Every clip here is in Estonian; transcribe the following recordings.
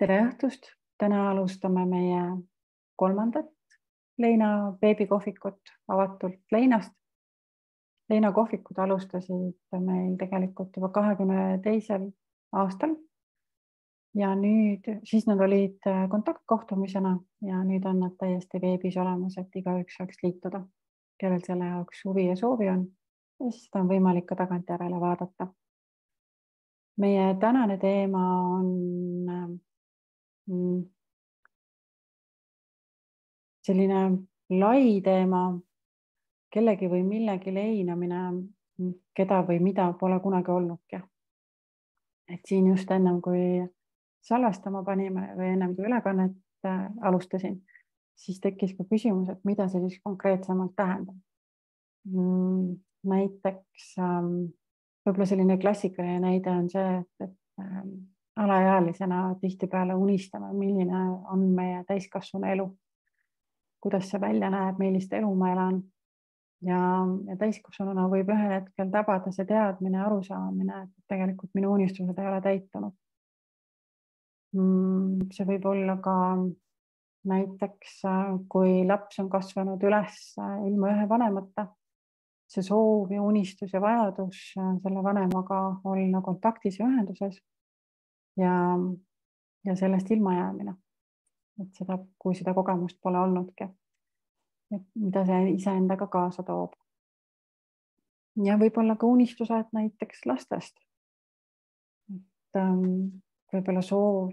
Tere õhtust! Täna alustame meie 3. Leina beebikohvikut avatult Leinast. Leina kohvikud alustasid meil tegelikult juba 22. aastal. Ja nüüd, siis nad olid kontaktkohtumisena ja nüüd on nad täiesti veebis olemas, et igaüks saaks liituda, kellel selle jaoks huvi ja soovi on. Ja siis seda on võimalik ka tagantjärele vaadata. Meie tänane teema on selline lai teema, kellegi või millegi leinamine, keda või mida pole kunagi olnudki. Et siin just ennem kui salvestama panime või ennem kui ülekannet alustasin, siis tekkis ka küsimus, et mida see siis konkreetsemalt tähendab. Näiteks võib-olla selline klassikaline näide on see, et alaealisena tihtipeale unistame, milline on meie täiskasvanu elu, kuidas see välja näeb, millist elu ma elan. Ja täiskasvanuna võib ühel hetkel tabada see teadmine, arusaamine, et tegelikult minu unistused ei ole täitunud. See võib olla ka näiteks, kui laps on kasvanud üles ilma ühe vanemata, see soov ja unistus ja vajadus selle vanemaga olla kontaktis ja ühenduses ja sellest ilma jäämine. Et seda, kui seda kogemust pole olnudki, et mida see iseendaga kaasa toob. Ja võib-olla ka unistused näiteks lastest. Et võib-olla soov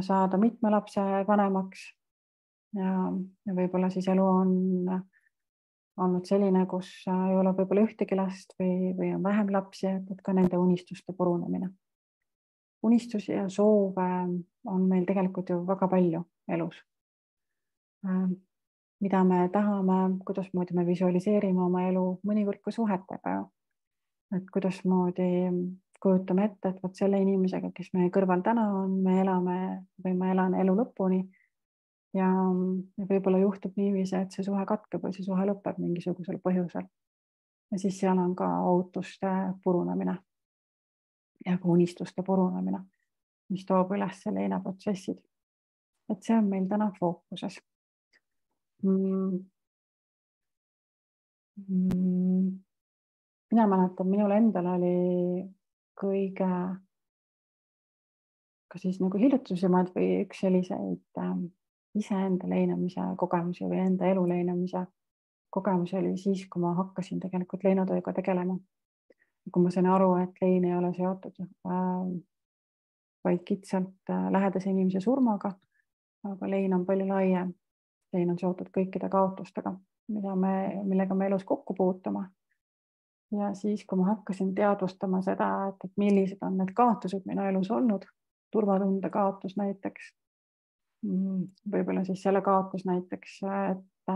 saada mitme lapse vanemaks ja võib-olla siis elu on olnud selline, kus ei ole võib-olla ühtegi last või on vähem lapsi, et ka nende unistuste purunemine. Unistusi ja soove on meil tegelikult ju väga palju elus. Mida me tahame, kuidasmoodi me visualiseerime oma elu, mõnikord ka suhetega. Et kuidasmoodi kujutame ette, et võt selle inimesega, kes meie kõrval täna on, me elame või ma elan elu lõpuni ja võib-olla juhtub niiviisi, et see suhe katkeb või see suhe lõpeb mingisugusel põhjusel. Ja siis seal on ka ootuste purunemine ja ka unistuste purunemine, mis toob üles leina protsessid. Et see on meil täna fookuses. Mina mäletan, minul endal oli kõige ka siis nagu hiljutusemad või üks selliseid iseenda leinamise kogemusi või enda elu leinamise kogemusi oli siis, kui ma hakkasin tegelikult leinatööga tegelema. Kui ma sain aru, et lein ei ole seotud vaid kitsalt lähedase inimese surmaga, aga lein on palju laiem. Lein on seotud kõikide kaotustega, millega me elus kokku puutuma. Ja siis, kui ma hakkasin teadvustama seda, et millised on need kaotused minu elus olnud, turvatunde kaotus näiteks, võib-olla siis selle kaotus näiteks, et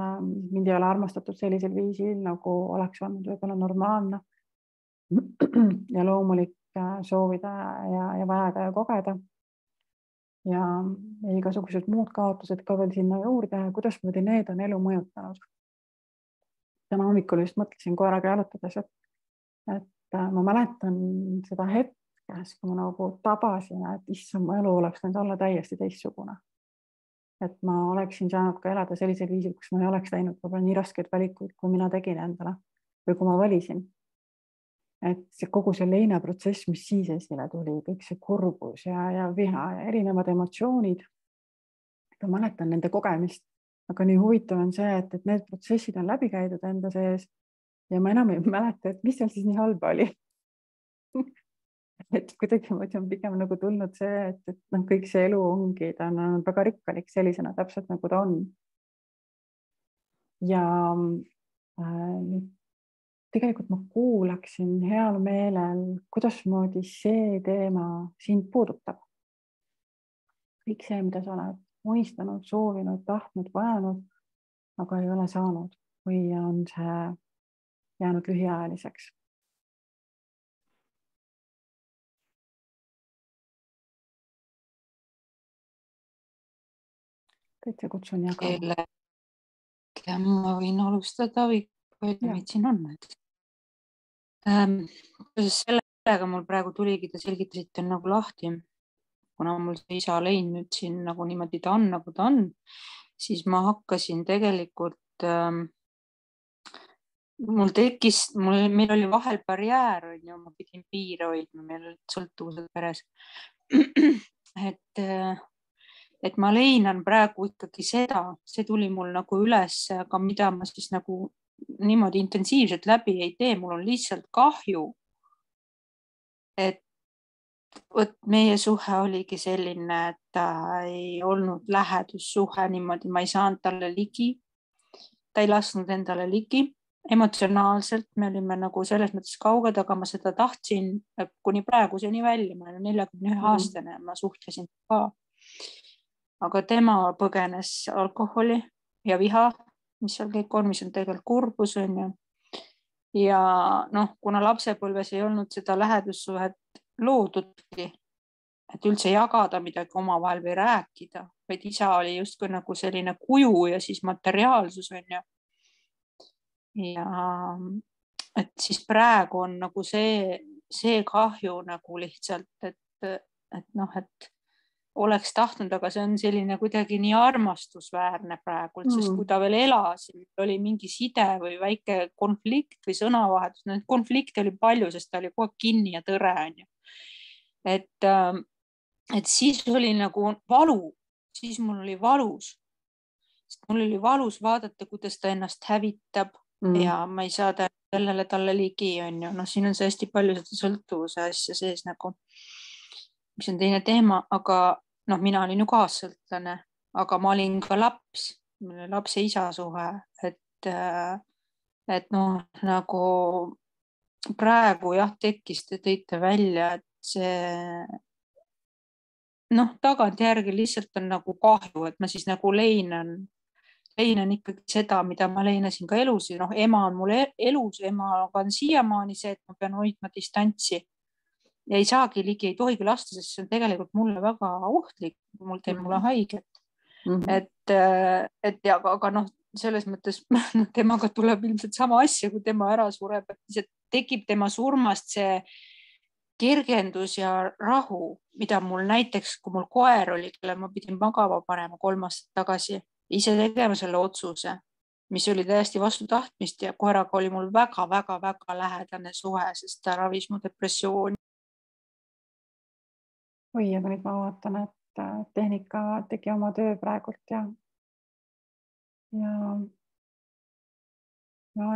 mind ei ole armastatud sellisel viisil, nagu oleks olnud võib-olla normaalne ja loomulik soovida ja vajada ja kogeda. Ja igasugused muud kaotused ka veel sinna juurde, kuidas need on elu mõjutanud. Täna hommikul just mõtlesin koeraga jalutades, et ma mäletan seda hetkes, kui ma nagu tabasin, et issand, mu elu oleks võinud olla täiesti teistsugune. Et ma oleksin saanud ka elada sellisel viisil, kus ma ei oleks teinud võib-olla nii raskeid valikuid, kui mina tegin endale või kui ma valisin. Et see kogu see leina protsess, mis siis esile tuli, kõik see kurbus ja viha ja erinevad emotsioonid. Ma mäletan nende kogemist, aga nii huvitav on see, et need protsessid on läbi käidud enda sees ja ma enam ei mäleta, et mis seal siis nii halba oli. Et kuidagi on pigem nagu tulnud see, et kõik see elu ongi, ta on väga rikkalik sellisena täpselt nagu ta on. Ja tegelikult ma kuulaksin heal meelel, kuidasmoodi see teema sind puudutab. Kõik see, mida sa oled unistanud, soovinud, tahtnud, vajanud, aga ei ole saanud või on see jäänud lühiajaliseks. Täitsa kutsun jagama. Ma võin alustada või meid siin on. Sellega mul praegu tuligi, te selgitasite nagu lahti. kuna mul see isa Lein nüüd siin nagu niimoodi ta on, nagu ta on, siis ma hakkasin tegelikult, meil oli vahel barjäär, on ju, ma pidin piire hoidma, meil olid sõltuvused peres. et ma leinan praegu ikkagi seda, see tuli mul nagu üles, aga mida ma siis nagu niimoodi intensiivselt läbi ei tee, mul on lihtsalt kahju, et vot meie suhe oligi selline, et ta ei olnud lähedussuhe niimoodi, ma ei saanud talle ligi, ta ei lasknud endale ligi. Emotsionaalselt me olime nagu selles mõttes kauged, aga ma seda tahtsin kuni praeguseni välja, ma olen 41-aastane ja ma suhtlesin ka. Aga tema põgenes alkoholi ja viha, mis seal kõik on, mis on tegelikult kurbus, on ju. Ja noh, kuna lapsepõlves ei olnud seda lähedussuhet loodudki, et üldse jagada midagi omavahel või rääkida, vaid isa oli justkui nagu selline kuju ja siis materiaalsus, on ju. Ja et siis praegu on nagu see kahju nagu lihtsalt, et noh, et oleks tahtnud, aga see on selline kuidagi nii armastusväärne praegult, sest kui ta veel elas, oli mingi side või väike konflikt või sõnavahetus, konflikte oli palju, sest ta oli kogu aeg kinni ja tõre, on ju. Et siis oli nagu valu, siis mul oli valus, sest mul oli valus vaadata, kuidas ta ennast hävitab ja ma ei saa sellele talle ligi, on ju. Noh, siin on see hästi palju seda sõltuvuse asja sees nagu, mis on teine teema, aga noh, mina olin ju kaassõltlane, aga ma olin ka lapse isa suhe, et noh, nagu praegu jah, tekkis, te tõite välja, et see noh, tagantjärgi lihtsalt on nagu kahju, et ma siis nagu leinan ikkagi seda, mida ma leinasin ka elus. Noh, ema on mul elus, emaga on siiamaani see, et ma pean hoidma distantsi ja ei saagi ligi, ei tohigi lasta, sest see on tegelikult mulle väga ohtlik, mul teeb mulle haiget. Aga noh, selles mõttes temaga tuleb ilmselt sama asja, kui tema ära sureb, et tekib tema surmast see kergendus ja rahu, mida mul näiteks, kui mul koer oli, kelle ma pidin magama panema 3 aastat tagasi, ise tegema selle otsuse, mis oli täiesti vastu tahtmist ja koeraga oli mul väga-väga-väga lähedane suhe, sest ta ravis mu depressiooni. Oi, aga nüüd ma vaatan, et tehnika tegi oma töö praegult ja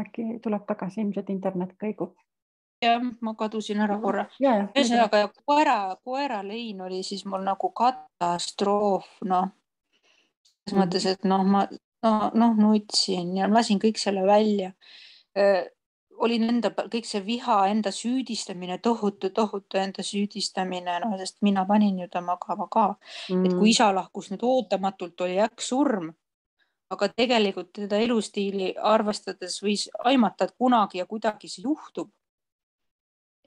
äkki tuleb tagasi, ilmselt internet kõigub. Jah, ma kadusin ära korra. Ühesõnaga, koera Lein oli siis mul nagu katastroof, noh. Selles mõttes, et ma nutsin ja lasin kõik selle välja. Olin kõik see viha, enda süüdistamine, tohutu enda süüdistamine, sest mina panin ju ta magama ka. Et kui isa lahkus nüüd ootamatult, oli surm, aga tegelikult teda elustiili arvestades võis aimata, et kunagi ja kuidagi see juhtub.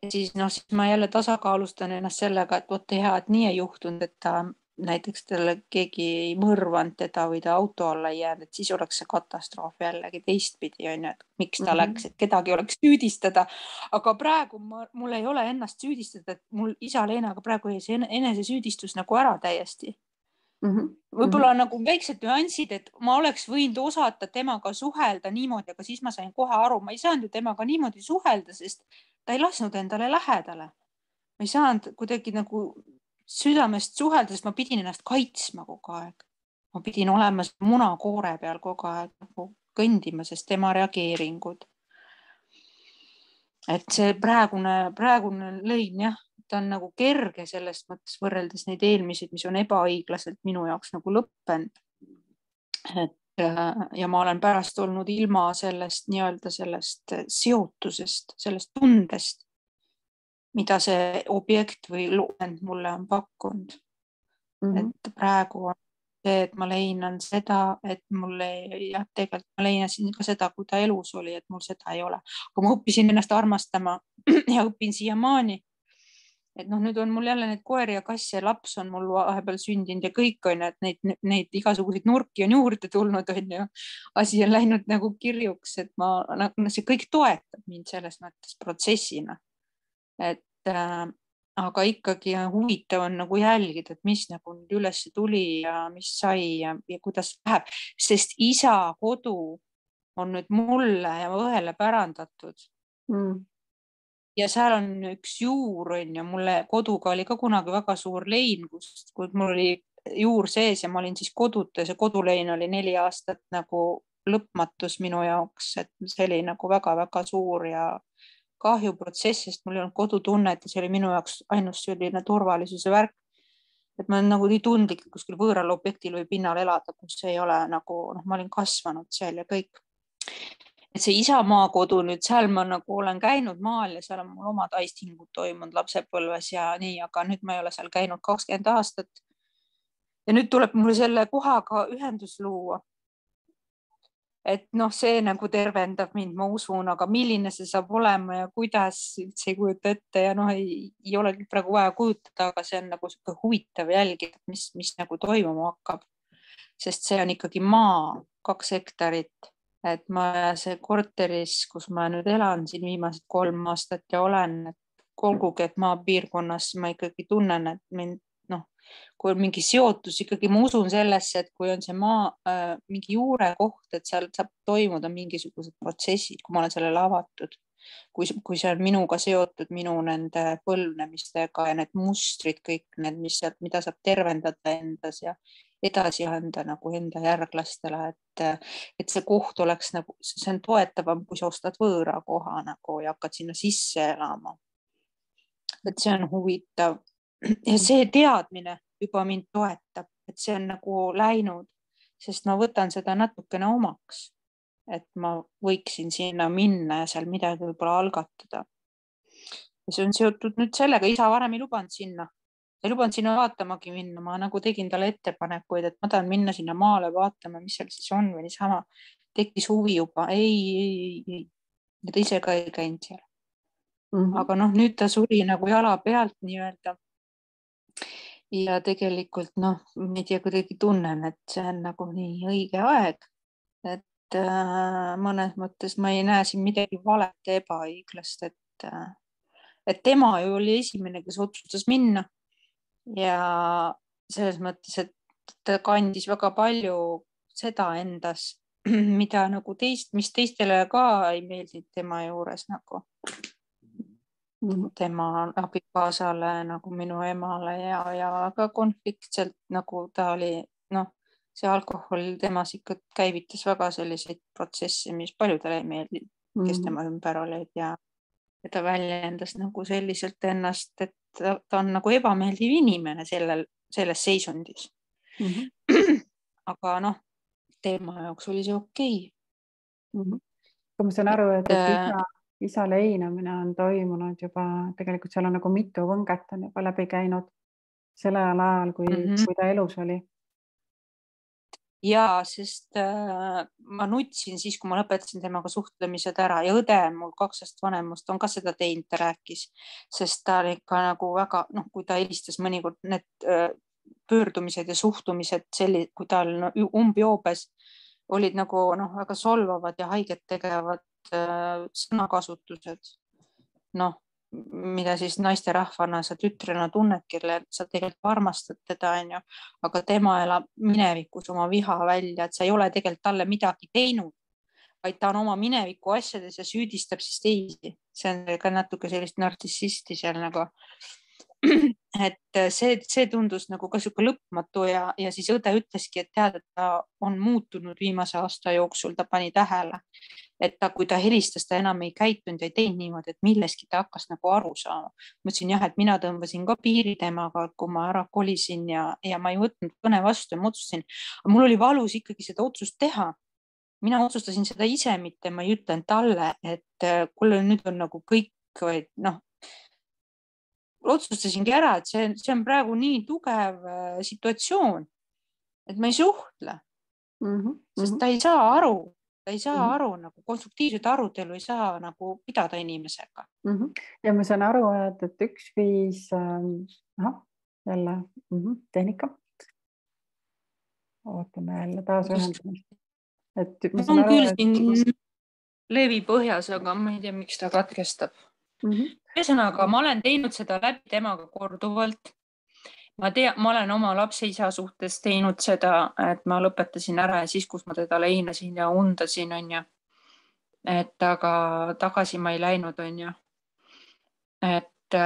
Ja siis ma jälle tasakaalustan ennast sellega, et vot hea, et nii ei juhtunud, et ta näiteks talle keegi ei mõrvanud teda või ta auto alla ei jäänud, et siis oleks see katastroof jällegi teistpidi, on ju, et miks ta läks, et kedagi oleks süüdistada. Aga praegu mul ei ole ennast süüdistada, et mul isa Leenaga praegu ei see enesesüüdistus nagu ära täiesti. Võib-olla nagu väiksed nüansid, et ma oleks võinud osata temaga suhelda niimoodi, aga siis ma sain kohe aru, ma ei saanud ju temaga niimoodi suhelda, sest ta ei lasknud endale lähedale. Ma ei saanud kuidagi nagu südamest suhelda, sest ma pidin ennast kaitsma kogu aeg. Ma pidin olema munakoore peal kogu aeg nagu kõndima, sest tema reageeringud. Et see praegune Lein, jah, ta on nagu kerge sellest mõttes võrreldes neid eelmised, mis on ebaõiglaselt minu jaoks nagu lõppenud. Ja ma olen pärast olnud ilma sellest nii-öelda sellest seotusest, sellest tundest, mida see objekt või loend mulle on pakkunud. Et praegu on see, et ma leinan seda, et mulle, jah, tegelikult ma leinasin ka seda, kui ta elus oli, et mul seda ei ole. Aga ma õppisin ennast armastama ja õpin siiamaani. Et nüüd on mul jälle need koeri ja kass ja laps on mul vahepeal sündinud ja kõik on, et neid igasuguseid nurki on juurde tulnud, on ju. Asi on läinud nagu kirjuks, et see kõik toetab mind selles mõttes protsessina. Et aga ikkagi huvitav on nagu jälgida, et mis nagu nüüd üles tuli ja mis sai ja kuidas läheb, sest isa kodu on nüüd mulle ja õele pärandatud. Ja seal on üks juur, on ju, mulle koduga oli ka kunagi väga suur lein, kus mul oli juur sees ja ma olin siis koduta ja see kodulein oli 4 aastat nagu lõpmatus minu jaoks, et see oli nagu väga-väga suur ja kahjuprotsess, sest mul ei olnud kodutunnet ja see oli minu jaoks ainus selline turvalisuse värk. Et ma olen nagu nii tundlik kuskil võõral objektil või pinnal elada, kus ei ole nagu, ma olin kasvanud seal ja kõik. Et see isamaa kodu nüüd seal ma nagu olen käinud maal ja seal on mul omad aistingud toimunud lapsepõlves ja nii, aga nüüd ma ei ole seal käinud 20 aastat. Ja nüüd tuleb mul selle kohaga ühendus luua. Et see nagu tervendab mind, ma usun, aga milline see saab olema ja kuidas üldse ei kujuta ette ja ei ole praegu vaja kujutada, aga see on nagu selline huvitav jälgida, mis nagu toimuma hakkab. Sest see on ikkagi maa, 2 hektarit, et ma see korteris, kus ma nüüd elan siin viimased 3 aastat ja olen, et olgugi, et maapiirkonnas ma ikkagi tunnen, et mind kui on mingi seotus, ikkagi ma usun sellesse, et kui on see maa mingi juure koht, et seal saab toimuda mingisugused protsessid, kui ma olen sellele avatud, kui see on minuga seotud, minu nende põlvnemistega ja need mustrid, kõik need, mida saab tervendada endas ja edasi anda nagu enda järglastele, et see koht oleks nagu, see on toetavam, kui sa ostad võõra koha nagu ja hakkad sinna sisse elama. Et see on huvitav. Ja see teadmine juba mind toetab, et see on nagu läinud, sest ma võtan seda natukene omaks, et ma võiksin sinna minna ja seal midagi võib-olla algatada. Ja see on seotud nüüd sellega, isa varem ei lubanud sinna vaatamagi minna, ma nagu tegin talle ettepanekuid, et ma tahan minna sinna maale vaatama, mis seal siis on või niisama, tekkis huvi juba, ei, ja ta ise ka ei käinud seal. Aga nüüd ta suri nagu jala pealt nii-öelda. Ja tegelikult ma ei tea, kuidagi tunnen, et see on nagu nii õige aeg, et mõnes mõttes ma ei näe siin midagi valet ja ebaõiglast, et tema ju oli esimene, kes otsustas minna ja selles mõttes, et ta kandis väga palju seda endas, mida nagu mis teistele ka ei meeldinud tema juures nagu. Tema abikaasale nagu minu emale ja väga konfliktselt nagu ta oli, see alkohol temas ikka käivitas väga selliseid protsesse, mis paljudele ei meeldi, kes tema ümber olid ja ta väljendas nagu selliselt ennast, et ta on nagu ebameeldiv inimene selles seisundis. Aga tema jaoks oli see okei. Ma saan aru, et isa leinamine on toimunud juba, tegelikult seal on nagu mitu võnget on juba läbi käinud sellel ajal, kui ta elus oli. Ja, sest ma nutsin siis, kui ma lõpetasin temaga suhtlemised ära ja õde mul 2 aastat vanemust on ka seda teinud, ta rääkis, sest ta oli ikka nagu väga, kui ta helistas mõnikord need pöördumised ja suhtumised, kui ta oli umbjoobes, olid nagu väga solvavad ja haiget tegevad sõnakasutused, mida siis naisterahvana sa tütrena tunned, kelle sa tegelikult armastad teda, aga tema elab minevikus oma viha välja, et sa ei ole tegelikult talle midagi teinud, vaid ta on oma mineviku asjades ja süüdistab siis teisi. See on ka natuke sellist nartsissisti seal nagu. Et see tundus nagu ka siuke lõpmatu ja siis õde ütleski, et tead, et ta on muutunud viimase aasta jooksul, ta pani tähele, et kui ta helistas, ta enam ei käitunud ja ei teinud niimoodi, et milleski ta hakkas nagu aru saama. Mõtlesin jah, et mina tõmbasin ka piiri temaga, kui ma ära kolisin ja ma ei võtnud kõne vastu ja ma otsustasin, mul oli valus ikkagi seda otsust teha. Mina otsustasin seda ise, mitte ma ei ütlen talle, et kuule nüüd on nagu kõik, vaid otsustasingi ära, et see on praegu nii tugev situatsioon, et ma ei suhtle, sest ta ei saa aru, nagu konstruktiivset arutelu ei saa nagu pidada inimesega. Ja ma saan aru, et üks viis, jälle tehnika. Ootame jälle taas ühendamist. On küll siin levi põhjas, aga ma ei tea, miks ta katkestab. Ühesõnaga, ma olen teinud seda läbi temaga korduvalt. Ma olen oma lapse isa suhtes teinud seda, et ma lõpetasin ära ja siis, kus ma teda leinasin ja undasin, on ju. Et aga tagasi ma ei läinud, on ju. Et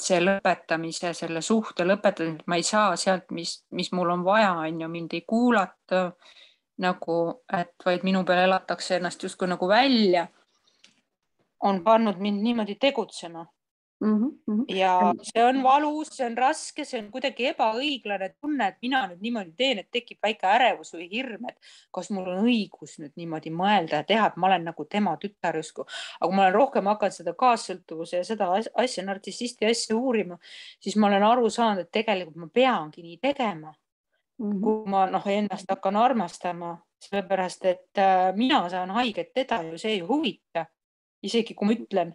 see lõpetamise, selle suhte lõpetamise, ma ei saa sealt, mis mul on vaja, on ju, mind ei kuulata nagu, et vaid minu peale elatakse ennast justkui nagu välja, on pannud mind niimoodi tegutsema. Ja see on valus, see on raske, see on kuidagi ebaõiglane tunne, et mina nüüd niimoodi teen, et tekib väike ärevus või hirm, et kas mul on õigus nüüd niimoodi mõelda ja teha, et ma olen nagu tema tütar justkui. Aga ma olen rohkem hakanud seda kaassõltuvuse ja seda asja, nartsissisti asja uurima, siis ma olen aru saanud, et tegelikult ma peangi nii tegema, kui ma ennast hakkan armastama, sellepärast, et mina saan haiget teda ju, see ei huvita. Isegi kui ma ütlen,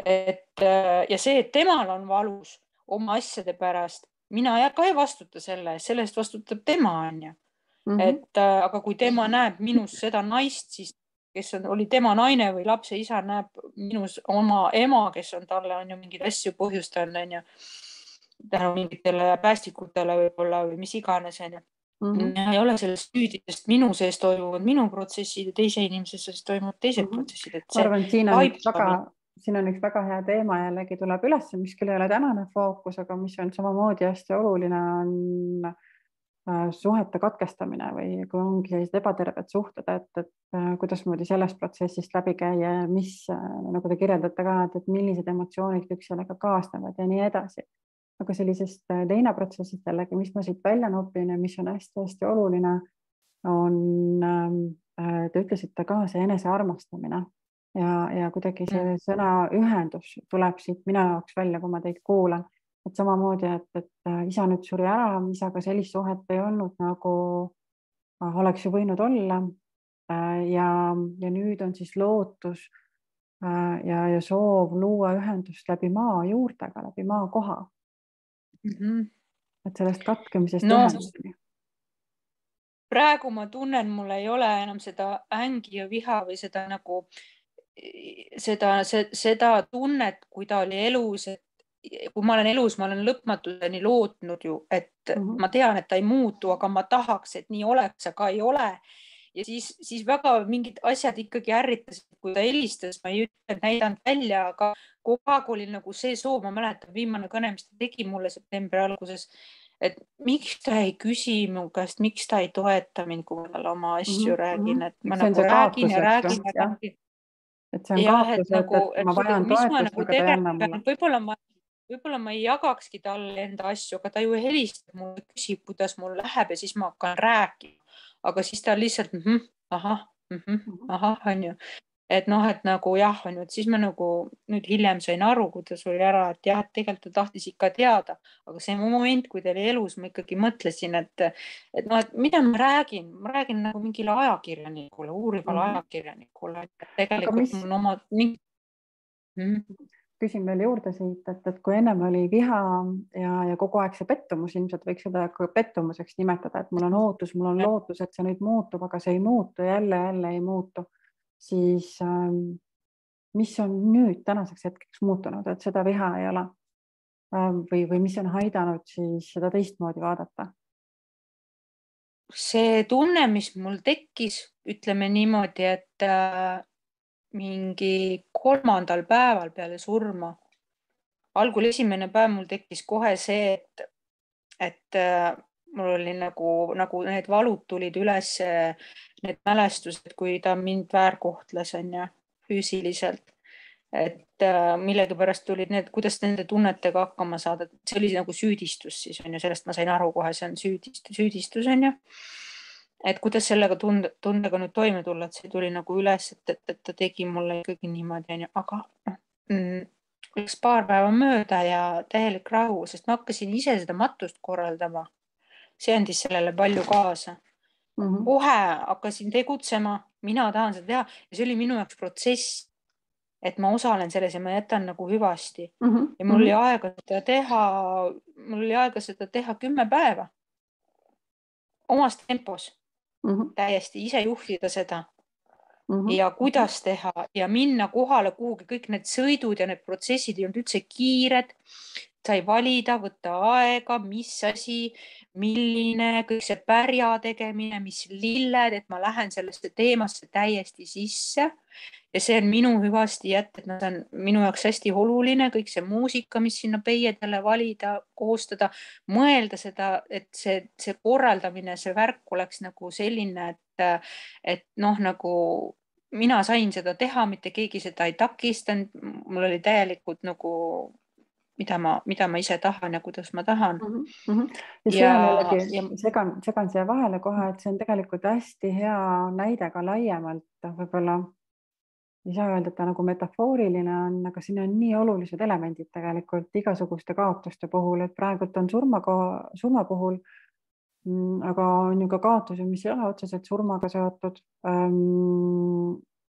ja see, et temal on valus oma asjade pärast, mina ka ei vastuta sellest vastutab tema, on ju. Aga kui tema näeb minus seda naist, siis kes oli tema naine või lapse isa, näeb minus oma ema, kes on talle on ju mingeid asju põhjustanud, on ju. Tänu mingitele päästikutele võib-olla või mis iganes, on ju. Ei ole sellest süüdi, sest minu sees toimuvad minu protsessid ja teise inimese sees toimuvad teised protsessid. Ma arvan, siin on üks väga hea teema jällegi tuleb üles, mis küll ei ole tänane fookus, aga mis on samamoodi hästi oluline, on suhete katkestamine või kui ongi sellised ebaterved suhted, et kuidasmoodi sellest protsessist läbi käia ja mis, nagu te kirjeldate ka, et millised emotsioonid kõik sellega kaasnevad ja nii edasi. Aga sellisest teine protsessist jällegi, mis ma siit välja nopin ja mis on hästi-hästi oluline, on, te ütlesite ka see enesearmastamine ja kuidagi see sõna ühendus tuleb siit minu jaoks välja, kui ma teid kuulan. Et samamoodi, et isa nüüd suri ära, isaga sellist suhet ei olnud, nagu oleks ju võinud olla. Ja nüüd on siis lootus ja soov luua ühendust läbi maa juurtega, läbi maa koha. Et sellest katkemisest ühenduseni. Praegu ma tunnen, mul ei ole enam seda ängi ja viha või seda nagu seda tunnet, kui ta oli elus, et kui ma olen elus, ma olen lõpmatuseni lootnud ju, et ma tean, et ta ei muutu, aga ma tahaks, et nii oleks, aga ei ole. Ja siis väga mingid asjad ikkagi ärritasid, kui ta helistas, ma ei ütle, näidanud välja, aga kogu aeg oli nagu see soov, ma mäletan viimane kõne, mis ta tegi mulle septembri alguses, et miks ta ei küsi mu käest, miks ta ei toeta mind, kui ma talle oma asju räägin, et ma nagu räägin ja räägin. Et see on kaotus, et ma vajan toetust, aga ta jämme mulle. Võib-olla ma ei jagakski talle enda asju, aga ta ju helistab mulle, küsib, kuidas mul läheb ja siis ma hakkan rääkima. Aga siis ta lihtsalt, ahah, on ju. Et et nagu jah, on ju, et siis ma nagu nüüd hiljem sain aru, kui ta suri ära, et jah, et tegelikult ta tahtis ikka teada. Aga see moment, kui ta oli elus, ma ikkagi mõtlesin, et mida ma räägin nagu mingile ajakirjanikule, uurivale ajakirjanikule. Tegelikult mul on oma... Küsin veel juurde siit, et kui ennem oli viha ja kogu aeg see pettumus, ilmselt võiks seda pettumuseks nimetada, et mul on ootus, mul on lootus, et see nüüd muutub, aga see ei muutu, jälle ei muutu, siis mis on nüüd tänaseks hetkeks muutunud, et seda viha ei ole või mis on aidanud siis seda teistmoodi vaadata? See tunne, mis mul tekkis, ütleme niimoodi, et mingi 3. päeval peale surma. Algul esimene päev mul tekkis kohe see, et mul oli nagu need valud tulid üles, need mälestused, kui ta mind väärkohtles, on ju, füüsiliselt. Et millegipärast tulid need, kuidas nende tunnetega hakkama saada. See oli nagu süüdistus siis, on ju, sellest ma sain aru kohe, see on süüdistus, on ju. Et kuidas sellega tundega nüüd toime tulla, et see tuli nagu üles, et ta tegi mulle ikkagi niimoodi, aga läks paar päeva mööda ja täielik rahu, sest ma hakkasin ise seda matust korraldama. See andis sellele palju kaasa. Kohe hakkasin tegutsema, mina tahan seda teha ja see oli minu jaoks protsess, et ma osalen selles ja ma jätan nagu hüvasti. Ja mul oli aega seda teha 10 päeva omas tempos. Täiesti ise juhtida seda. ja kuidas teha ja minna kohale kuhugi, kõik need sõidud ja need protsessid ei olnud üldse kiired. Sai valida, võtta aega, mis asi, milline, kõik see pärja tegemine, mis lilled, et ma lähen sellesse teemasse täiesti sisse. Ja see on minu hüvasti jätta, et nad on minu jaoks hästi oluline, kõik see muusika, mis sinna peiedele valida, koostada, mõelda seda, et see korraldamine, see värk oleks nagu selline, et noh, nagu mina sain seda teha, mitte keegi seda ei takistanud. Mul oli täielikult nagu, mida ma ise tahan ja kuidas ma tahan. Ja see on jällegi, segan siia vahele kohe, et see on tegelikult hästi hea näide ka laiemalt, võib-olla ei saa öelda, et ta nagu metafooriline on, aga siin on nii olulised elemendid tegelikult igasuguste kaotuste puhul, et praegult on surma puhul, aga on ju ka kaotusi, mis ei ole otseselt surmaga seotud.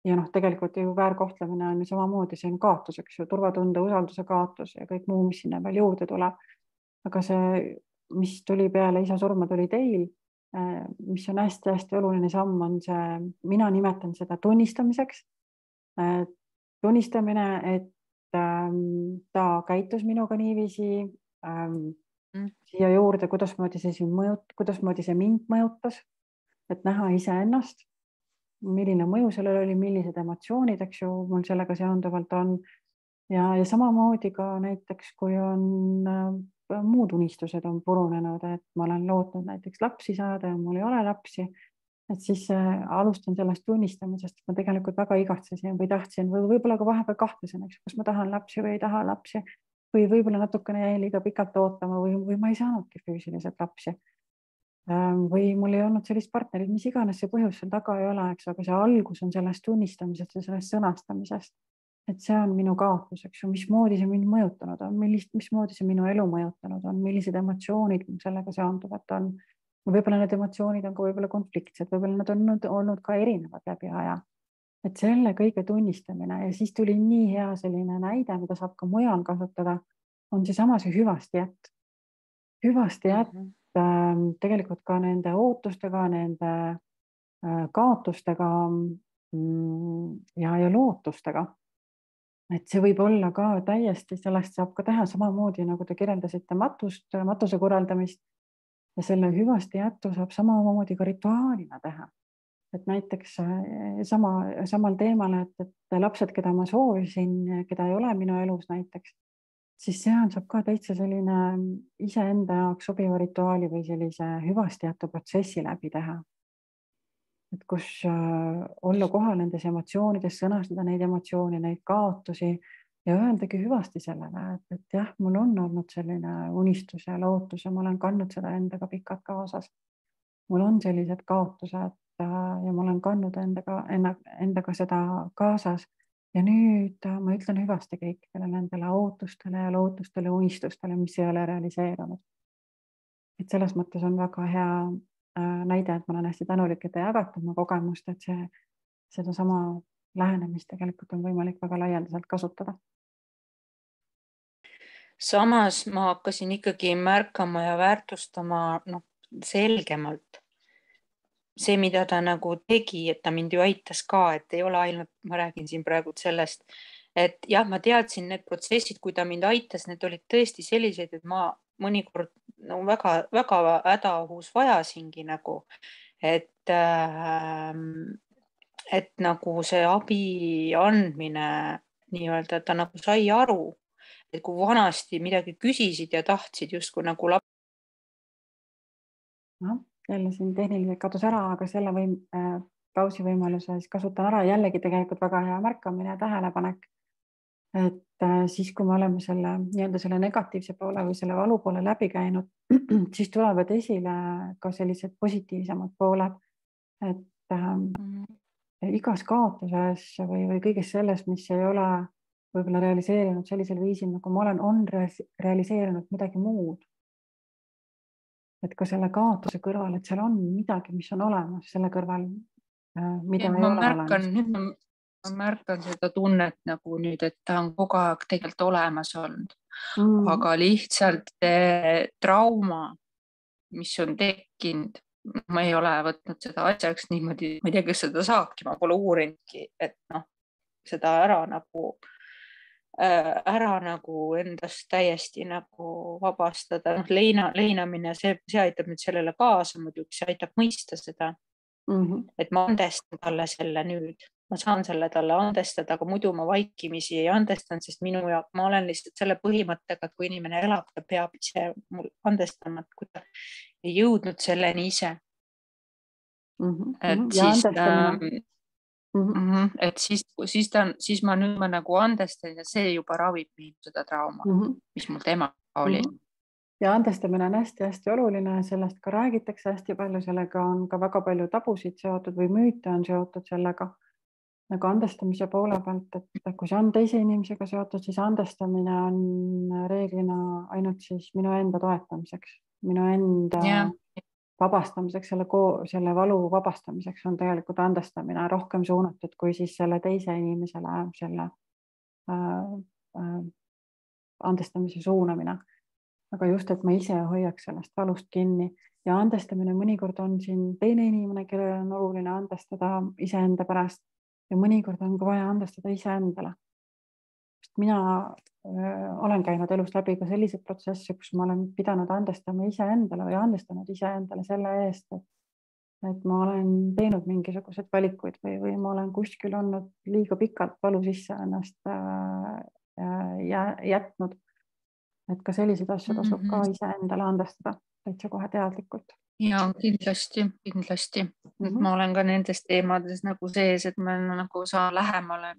Ja tegelikult ju väärkohtlemine on ju samamoodi, see on kaotus, eks ju, turvatunde, usalduse kaotus ja kõik muu, mis sinna veel juurde tuleb. Aga see, mis tuli peale isa surma, tuli teil, mis on hästi-hästi oluline samm, on see, mina nimetan seda tunnistamiseks. Tunnistamine, et ta käitus minuga niiviisi, siia juurde, kuidasmoodi see mind mõjutas, et näha iseennast, milline mõju sellel oli, millised emotsioonid, eks ju, mul sellega seonduvalt on. Ja samamoodi ka näiteks, kui on muud unistused on purunenud, et ma olen lootnud näiteks lapsi saada ja mul ei ole lapsi, et siis alustan sellest tunnistamisest, et ma tegelikult väga igatsesin või tahtsin või võib-olla ka vahepeal kahtlesin, eks, kas ma tahan lapsi või ei taha lapsi või võib-olla natukene jäi liiga pikalt ootama või ma ei saanudki füüsiliselt lapsi. Või mul ei olnud sellist partnerit, mis iganes see põhjus seal taga ei ole, eks, aga see algus on sellest tunnistamisest ja sellest sõnastamisest, et see on minu kaotus, eks ju, mismoodi see mind mõjutanud on, mismoodi see minu elu mõjutanud on, millised emotsioonid sellega seonduvat on. Võib-olla need emotsioonid on ka võib-olla konfliktsed, võib-olla nad on olnud ka erinevad läbi aja. Et selle kõige tunnistamine ja siis tuli nii hea selline näide, mida saab ka mujal kasutada, on see hüvasti jätt. Hüvasti jätt tegelikult ka nende ootustega, nende kaotustega ja lootustega. Et see võib olla ka täiesti, sellest saab ka teha samamoodi, nagu te kirjeldasite matuse korraldamist. Ja selle hüvasti jättu saab samamoodi ka rituaalina teha. Et näiteks samal teemal, et lapsed, keda ma soovisin, keda ei ole minu elus näiteks, siis see saab ka täitsa selline iseenda jaoks sobiva rituaali või sellise hüvasti jättu protsessi läbi teha. Et kus olla kohal nendes emotsioonides, sõnastada neid emotsioone, neid kaotusi ja öeldagi hüvasti sellele, et jah, mul on olnud selline unistus ja lootus ja ma olen kandnud seda endaga pikalt kaasas. Mul on sellised kaotused ja ma olen kandnud endaga seda kaasas ja nüüd ma ütlen hüvasti kõikidele nendele ootustele ja lootustele, unistustele, mis ei ole realiseerunud. Et selles mõttes on väga hea näide, et ma olen hästi tänulik, et te jagate oma kogemust, et seda sama lähenemist tegelikult on võimalik väga laialdaselt kasutada. Samas ma hakkasin ikkagi märkama ja väärtustama selgemalt see, mida ta nagu tegi, et ta mind ju aitas ka, et ei ole ainult, ma räägin siin praegu sellest, et jah, ma teadsin need protsessid, kui ta mind aitas, need olid tõesti sellised, et ma mõnikord väga hädaohus vajasingi nagu, et nagu see abi andmine nii-öelda, ta nagu sai aru, et kui vanasti midagi küsisid ja tahtsid justkui nagu jälle siin tehniliselt kadus ära, aga selle pausi võimaluse siis kasutan ära. Jällegi tegelikult väga hea märkamine ja tähelepanek, et siis, kui me oleme selle negatiivse poole või selle valu poole läbi käinud, siis tulevad esile ka sellised positiivsemad pooled, et igas kaotuses või kõiges selles, mis ei ole võib-olla realiseerinud sellisel viisil, nagu ma on realiseerinud midagi muud. Et ka selle kaotuse kõrval, et seal on midagi, mis on olemas selle kõrval, mida ei ole olemas. Ma märkan seda tunnet nagu nüüd, et ta on kogu aeg tegelikult olemas olnud, aga lihtsalt trauma, mis on tekkinud, ma ei ole võtnud seda asjaks niimoodi, ma ei tea, kes seda saabki, ma pole uurinudki, et noh, seda ära nagu endast täiesti nagu vabastada. Noh, leinamine, see aitab nüüd sellele kaasa muidugi, see aitab mõista seda, et ma andestan talle selle nüüd. Ma saan selle talle andestada, aga muidu ma vaikimisi ei andestan, sest ma olen lihtsalt selle põhimõttega, et kui inimene elab, ta peab ise mul andestama, et kui ta ei jõudnud selleni ise. Et siis ma nagu andestan ja see juba ravib seda trauma, mis mul temaga oli. Ja andestamine on hästi-hästi oluline, sellest ka räägitakse hästi palju, sellega on ka väga palju tabusid seotud või müüte on seotud sellega. Nagu andestamise poole pealt, et kui see on teise inimesega seotud, siis andestamine on reeglina ainult siis minu enda toetamiseks, minu enda vabastamiseks, selle valu vabastamiseks on tegelikult andestamine rohkem suunatud kui siis selle teise inimesele selle andestamise suunamine. Aga just, et ma ise hoiaks sellest valust kinni ja andestamine mõnikord on siin teine inimene, kellel on oluline andestada iseenda pärast. Ja mõnikord on ka vaja andestada iseendale. Mina olen käinud elus läbi ka sellised protsessi, kus ma olen pidanud andestama iseendale või andestanud iseendale selle eest, et ma olen teinud mingisugused valikuid või ma olen kuskil olnud liiga pikalt valu sisse ennast jätnud. Et ka selliseid asju tasub ka iseendale andestada täitsa kohe teadlikult. Ja kindlasti. Ma olen ka nendes teemades nagu sees, et ma nagu saan lähemale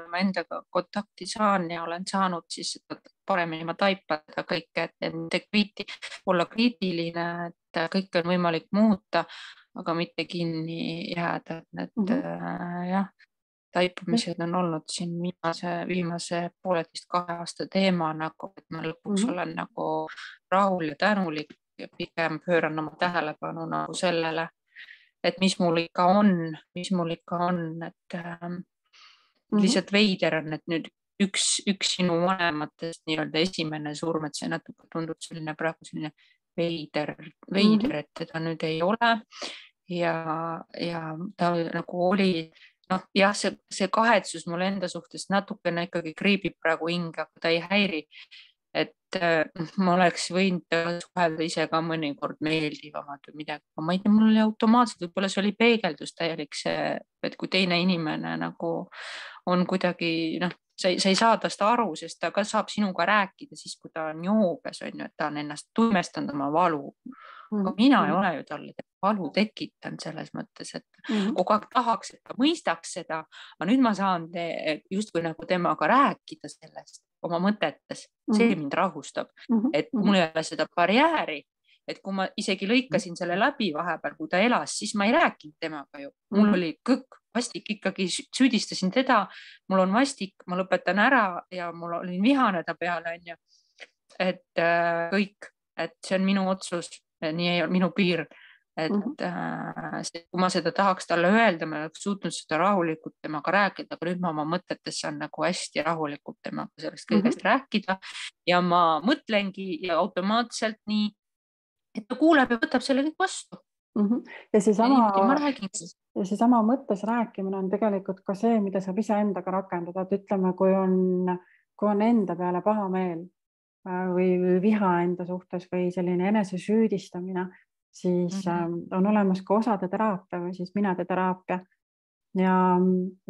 ma endaga kontakti saan ja olen saanud siis paremini ma taipada kõike, et olla kriitiline, et kõike on võimalik muuta, aga mitte kinni jääda. Jah, taipamised on olnud siin viimase 1,5–2 aasta teema, nagu, et ma lõpuks olen nagu rahul ja tänulik. Ja pigem pööran oma tähelepanu nagu sellele, et mis mul ikka on, et lihtsalt veider on, et nüüd üks sinu vanematest nii-öelda esimene surm, et see natuke tundub selline praegu selline veider, et teda nüüd ei ole ja ta nagu oli, noh jah, see kahetsus mul enda suhtes natukene ikkagi kriibib praegu hinge, aga ta ei häiri. Et ma oleks võinud suhelda ise ka mõnikord meeldivamad või midagi, aga ma ei tea, mul oli automaatselt, võib-olla see oli peegeldus täielik see, et kui teine inimene nagu on kuidagi, noh, sa ei saa tast aru, sest ta ka saab sinuga rääkida siis, kui ta on joobes, on ju, et ta on ennast tuimestanud oma valu. Aga mina ei ole ju talle valu tekitanud selles mõttes, et kogu aeg tahaks, et ta mõistaks seda, aga nüüd ma saan justkui nagu temaga rääkida sellest oma mõtetes, see mind rahustab, et mul ei ole seda barjääri, et kui ma isegi lõikasin selle läbi vahepeal, kui ta elas, siis ma ei rääkinud temaga ju. Mul oli kõik vastik, ikkagi süüdistasin teda, mul on vastik, ma lõpetan ära ja mul olin vihane ta peale, on ju. Et kõik, et see on minu otsus, nii ei ole minu piir. Et kui ma seda tahaks talle öelda, ma oleks suutnud seda rahulikult temaga rääkida, aga nüüd ma oma mõtetes saan nagu hästi rahulikult temaga sellest kõigest rääkida ja ma mõtlengi ja automaatselt nii, et ta kuuleb ja võtab selle kõik vastu. Ja seesama mõttes rääkimine on tegelikult ka see, mida saab ise endaga rakendada, et ütleme, kui on enda peale pahameel või viha enda suhtes või selline enese süüdistamine, siis on olemas ka osade teraapia või siis minade teraapia ja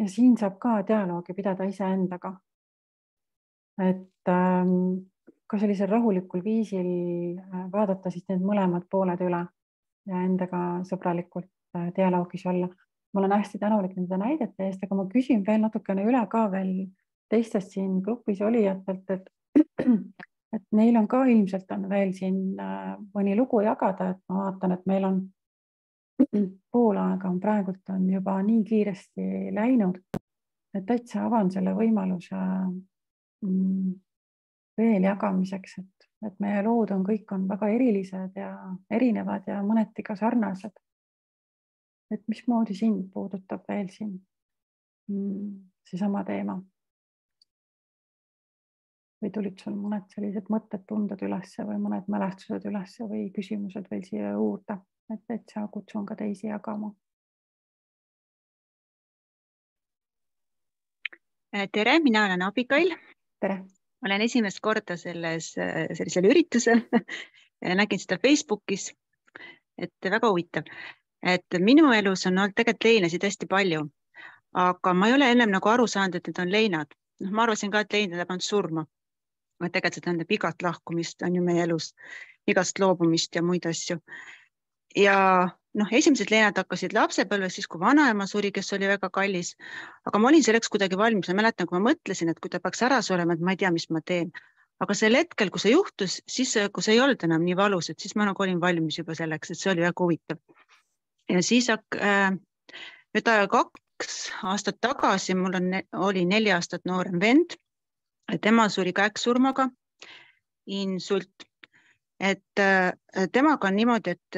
siin saab ka dialoogi pidada iseendaga. Et ka sellisel rahulikul viisil vaadata siis need mõlemad pooled üle ja endaga sõbralikult dialoogis olla. Ma olen hästi tänulik nende näidete eest, aga ma küsin veel natukene üle ka veel teistest siin grupis olijatelt, et neil on ka ilmselt on veel siin mõni lugu jagada, et ma vaatan, et meil on pool aega on praegult on juba nii kiiresti läinud, et täitsa avan selle võimaluse veel jagamiseks, et meie lood on kõik on väga erilised ja erinevad ja mõneti ka sarnased. Et mismoodi sind puudutab veel siin seesama teema? Või tulid sul mõned sellised mõtted, tunded ülesse või mõned mälestused ülesse või küsimused veel siia juurde, et sa kutsun ka teisi jagama. Tere, mina olen Abigail. Tere. Olen esimest korda sellisel üritusel. Nägin seda Facebookis, et väga huvitav. Et minu elus on olnud tegelikult leinasid hästi palju, aga ma ei ole ennem nagu aru saanud, et need on leinad. Ma arvasin ka, et lein tähendab ainult surma. Tegelikult see tähendab igat lahkumist on ju meie elus, igast loobumist ja muid asju. Ja esimesed leinad hakkasid lapsepõlves, siis kui vanaema suri, kes oli väga kallis, aga ma olin selleks kuidagi valmis. Ma mäletan, kui ma mõtlesin, et kui ta peaks ära surema, et ma ei tea, mis ma teen. Aga sel hetkel, kui see juhtus, siis kui see ei olnud enam nii valus, et siis ma nagu olin valmis juba selleks, et see oli väga huvitav. Ja siis nüüd 2 aastat tagasi mul oli 4 aastat noorem vend. Tema suri käeksurmaga, insult. Et temaga on niimoodi, et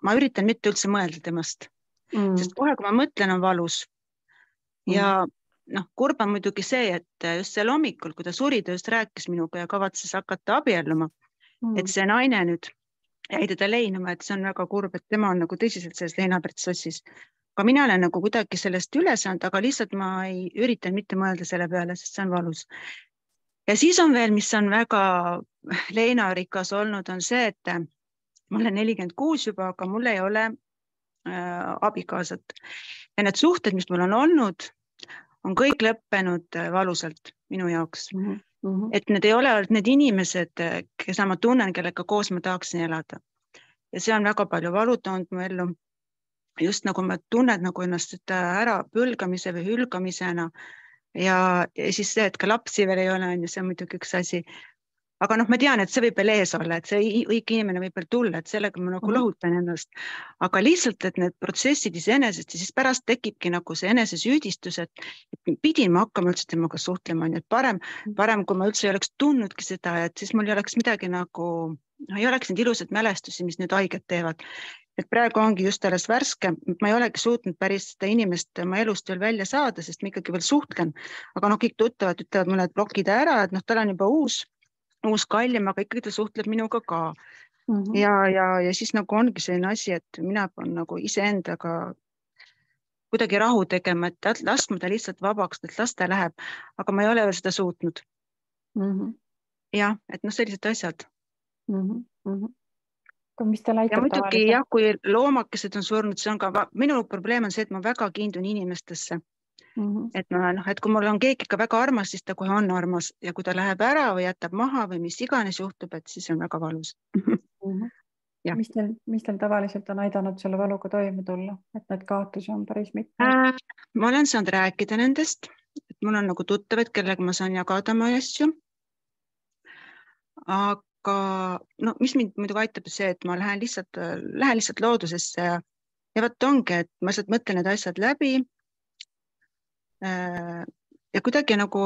ma üritan mitte üldse mõelda temast, sest kohe, kui ma mõtlen, on valus. Ja kurb on muidugi see, et just sel hommikul, kui ta suri, ta just rääkis minuga ja kavatses hakata abielluma, et see naine nüüd jäi teda leinuma, et see on väga kurb, et tema on nagu tõsiselt selles leinapretsessis. Aga mina olen nagu kuidagi sellest üle saanud, aga lihtsalt ma ei üritan mitte mõelda selle peale, sest see on valus. Ja siis on veel, mis on väga leinarikas olnud, on see, et ma olen 46 juba, aga mul ei ole abikaasat. Ja need suhted, mis mul on olnud, on kõik lõppenud valusalt minu jaoks. Et need ei ole olnud need inimesed, kes ma tunnen, kellega koos ma tahaksin elada. Ja see on väga palju valu toonud mu ellu. Just nagu ma tunnen nagu ennast ära põlgamise või hülgamisena. Ja siis see, et ka lapsi veel ei ole, see on muidugi üks asi. Aga ma tean, et see võib veel ees olla, et see õige inimene võib veel tulla, et sellega ma nagu lohutan ennast. Aga lihtsalt, et need protsessid iseenesest ja siis pärast tekibki nagu see enesesüüdistus, et pidin ma hakkama üldse temaga suhtlema, nii et parem, kui ma üldse ei oleks tundnudki seda, et siis mul ei oleks midagi nagu, ei oleks neid ilusad mälestusi, mis nüüd haiget teevad. Et praegu ongi just alles värske, ma ei olegi suutnud päris seda inimest oma elust veel välja saada, sest ma ikkagi veel suhtlen. Aga kõik tuttavad ütlevad mulle, et blokida ära, et tal on juba uus kallim, aga ikkagi ta suhtleb minuga ka. Ja siis nagu ongi selline asi, et mina pean nagu iseendaga kuidagi rahu tegema, et laskma ta lihtsalt vabaks, et las ta läheb, aga ma ei ole veel seda suutnud. Jah, et sellised asjad. Mis te ja muidugi jah, kui loomakesed on surnud, see on ka, minu probleem on see, et ma väga kiindun inimestesse. Et kui mul on keegi ikka väga armas, siis ta kohe on armas ja kui ta läheb ära või jätab maha või mis iganes juhtub, et siis on väga valus. Mis teil tavaliselt on aidanud selle valuga toime tulla, et need kaotusi on päris mitte? Ma olen saanud rääkida nendest, et mul on nagu tuttavad, kellega ma saan jagada oma asju. Aga mis mind muidugi aitab see, et ma lähen lihtsalt loodusesse ja võt ongi, et ma lihtsalt mõtlen need asjad läbi. Ja kuidagi nagu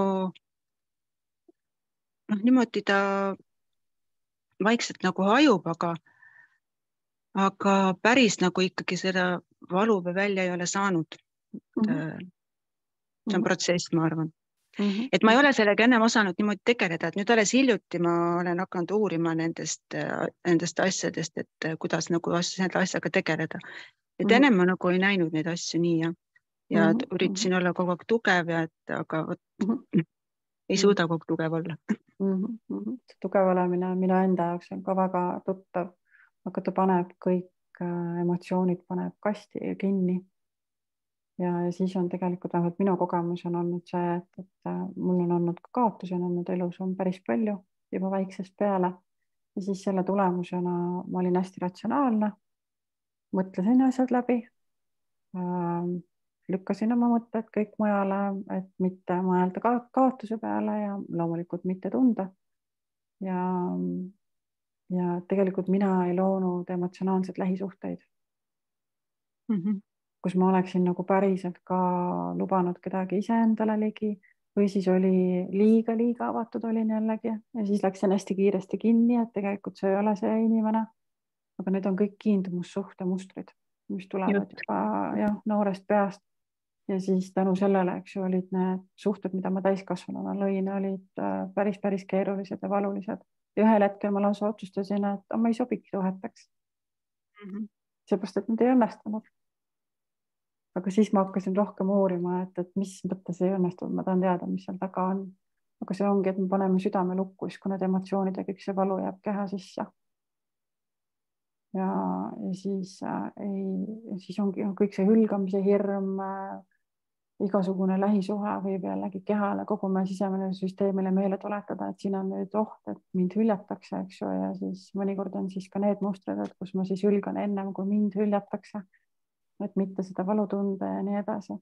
niimoodi ta vaikselt nagu hajub, aga päris nagu ikkagi seda valu välja ei ole saanud. See on protsess, ma arvan. Et ma ei ole sellega ennem osanud niimoodi tegeleda, et nüüd alles hiljuti ma olen hakanud uurima nendest asjadest, et kuidas nagu selle asjaga tegeleda. Et ennem ma nagu ei näinud neid asju nii ja üritasin olla kogu aeg tugev, aga ei suuda kogu tugev olla. Tugev olemine minu enda jaoks on ka väga tuttav, aga ta paneb kõik emotsioonid kasti ja kinni. Ja siis on tegelikult vähemalt minu kogemus on olnud see, et mul on olnud kaotusi on olnud elus on päris palju juba väiksest peale. Ja siis selle tulemusena ma olin hästi ratsionaalne, mõtlesin asjad läbi, lükkasin oma mõtted kõik mujale, et mitte mõelda kaotuse peale ja loomulikult mitte tunda. Ja tegelikult mina ei loonud emotsionaalselt lähisuhteid. Kus ma oleksin nagu päriselt ka lubanud kedagi iseendale ligi või siis oli liiga avatud olin jällegi ja siis läksin hästi kiiresti kinni, et tegelikult see ei ole see inimene. Aga need on kõik kiindumussuhte mustrid, mis tulevad juba noorest peast. Ja siis tänu sellele, eks ju, olid need suhted, mida ma täiskasvanuna lõin, olid päris keerulised ja valulised. Ja ühel hetkel ma lausa otsustasin, et ma ei sobigi suheteks. seepärast, et need ei õnnestunud. Aga siis ma hakkasin rohkem uurima, et mis mõttes ei õnnestunud, ma tahan teada, mis seal taga on. Aga see ongi, et me paneme südame lukku, siis kui need emotsioonid ja kõik see valu jääb keha sisse. Ja siis ongi kõik see hülgamise hirm, igasugune lähisuhe võib jällegi kehale, kogu meie sisemine süsteemile meele tuletada, et siin on nüüd oht, et mind hüljatakse, eks ju, ja siis mõnikord on siis ka need mustrid, et kus ma siis hülgan ennem, kui mind hüljatakse, et mitte seda valu tunda ja nii edasi.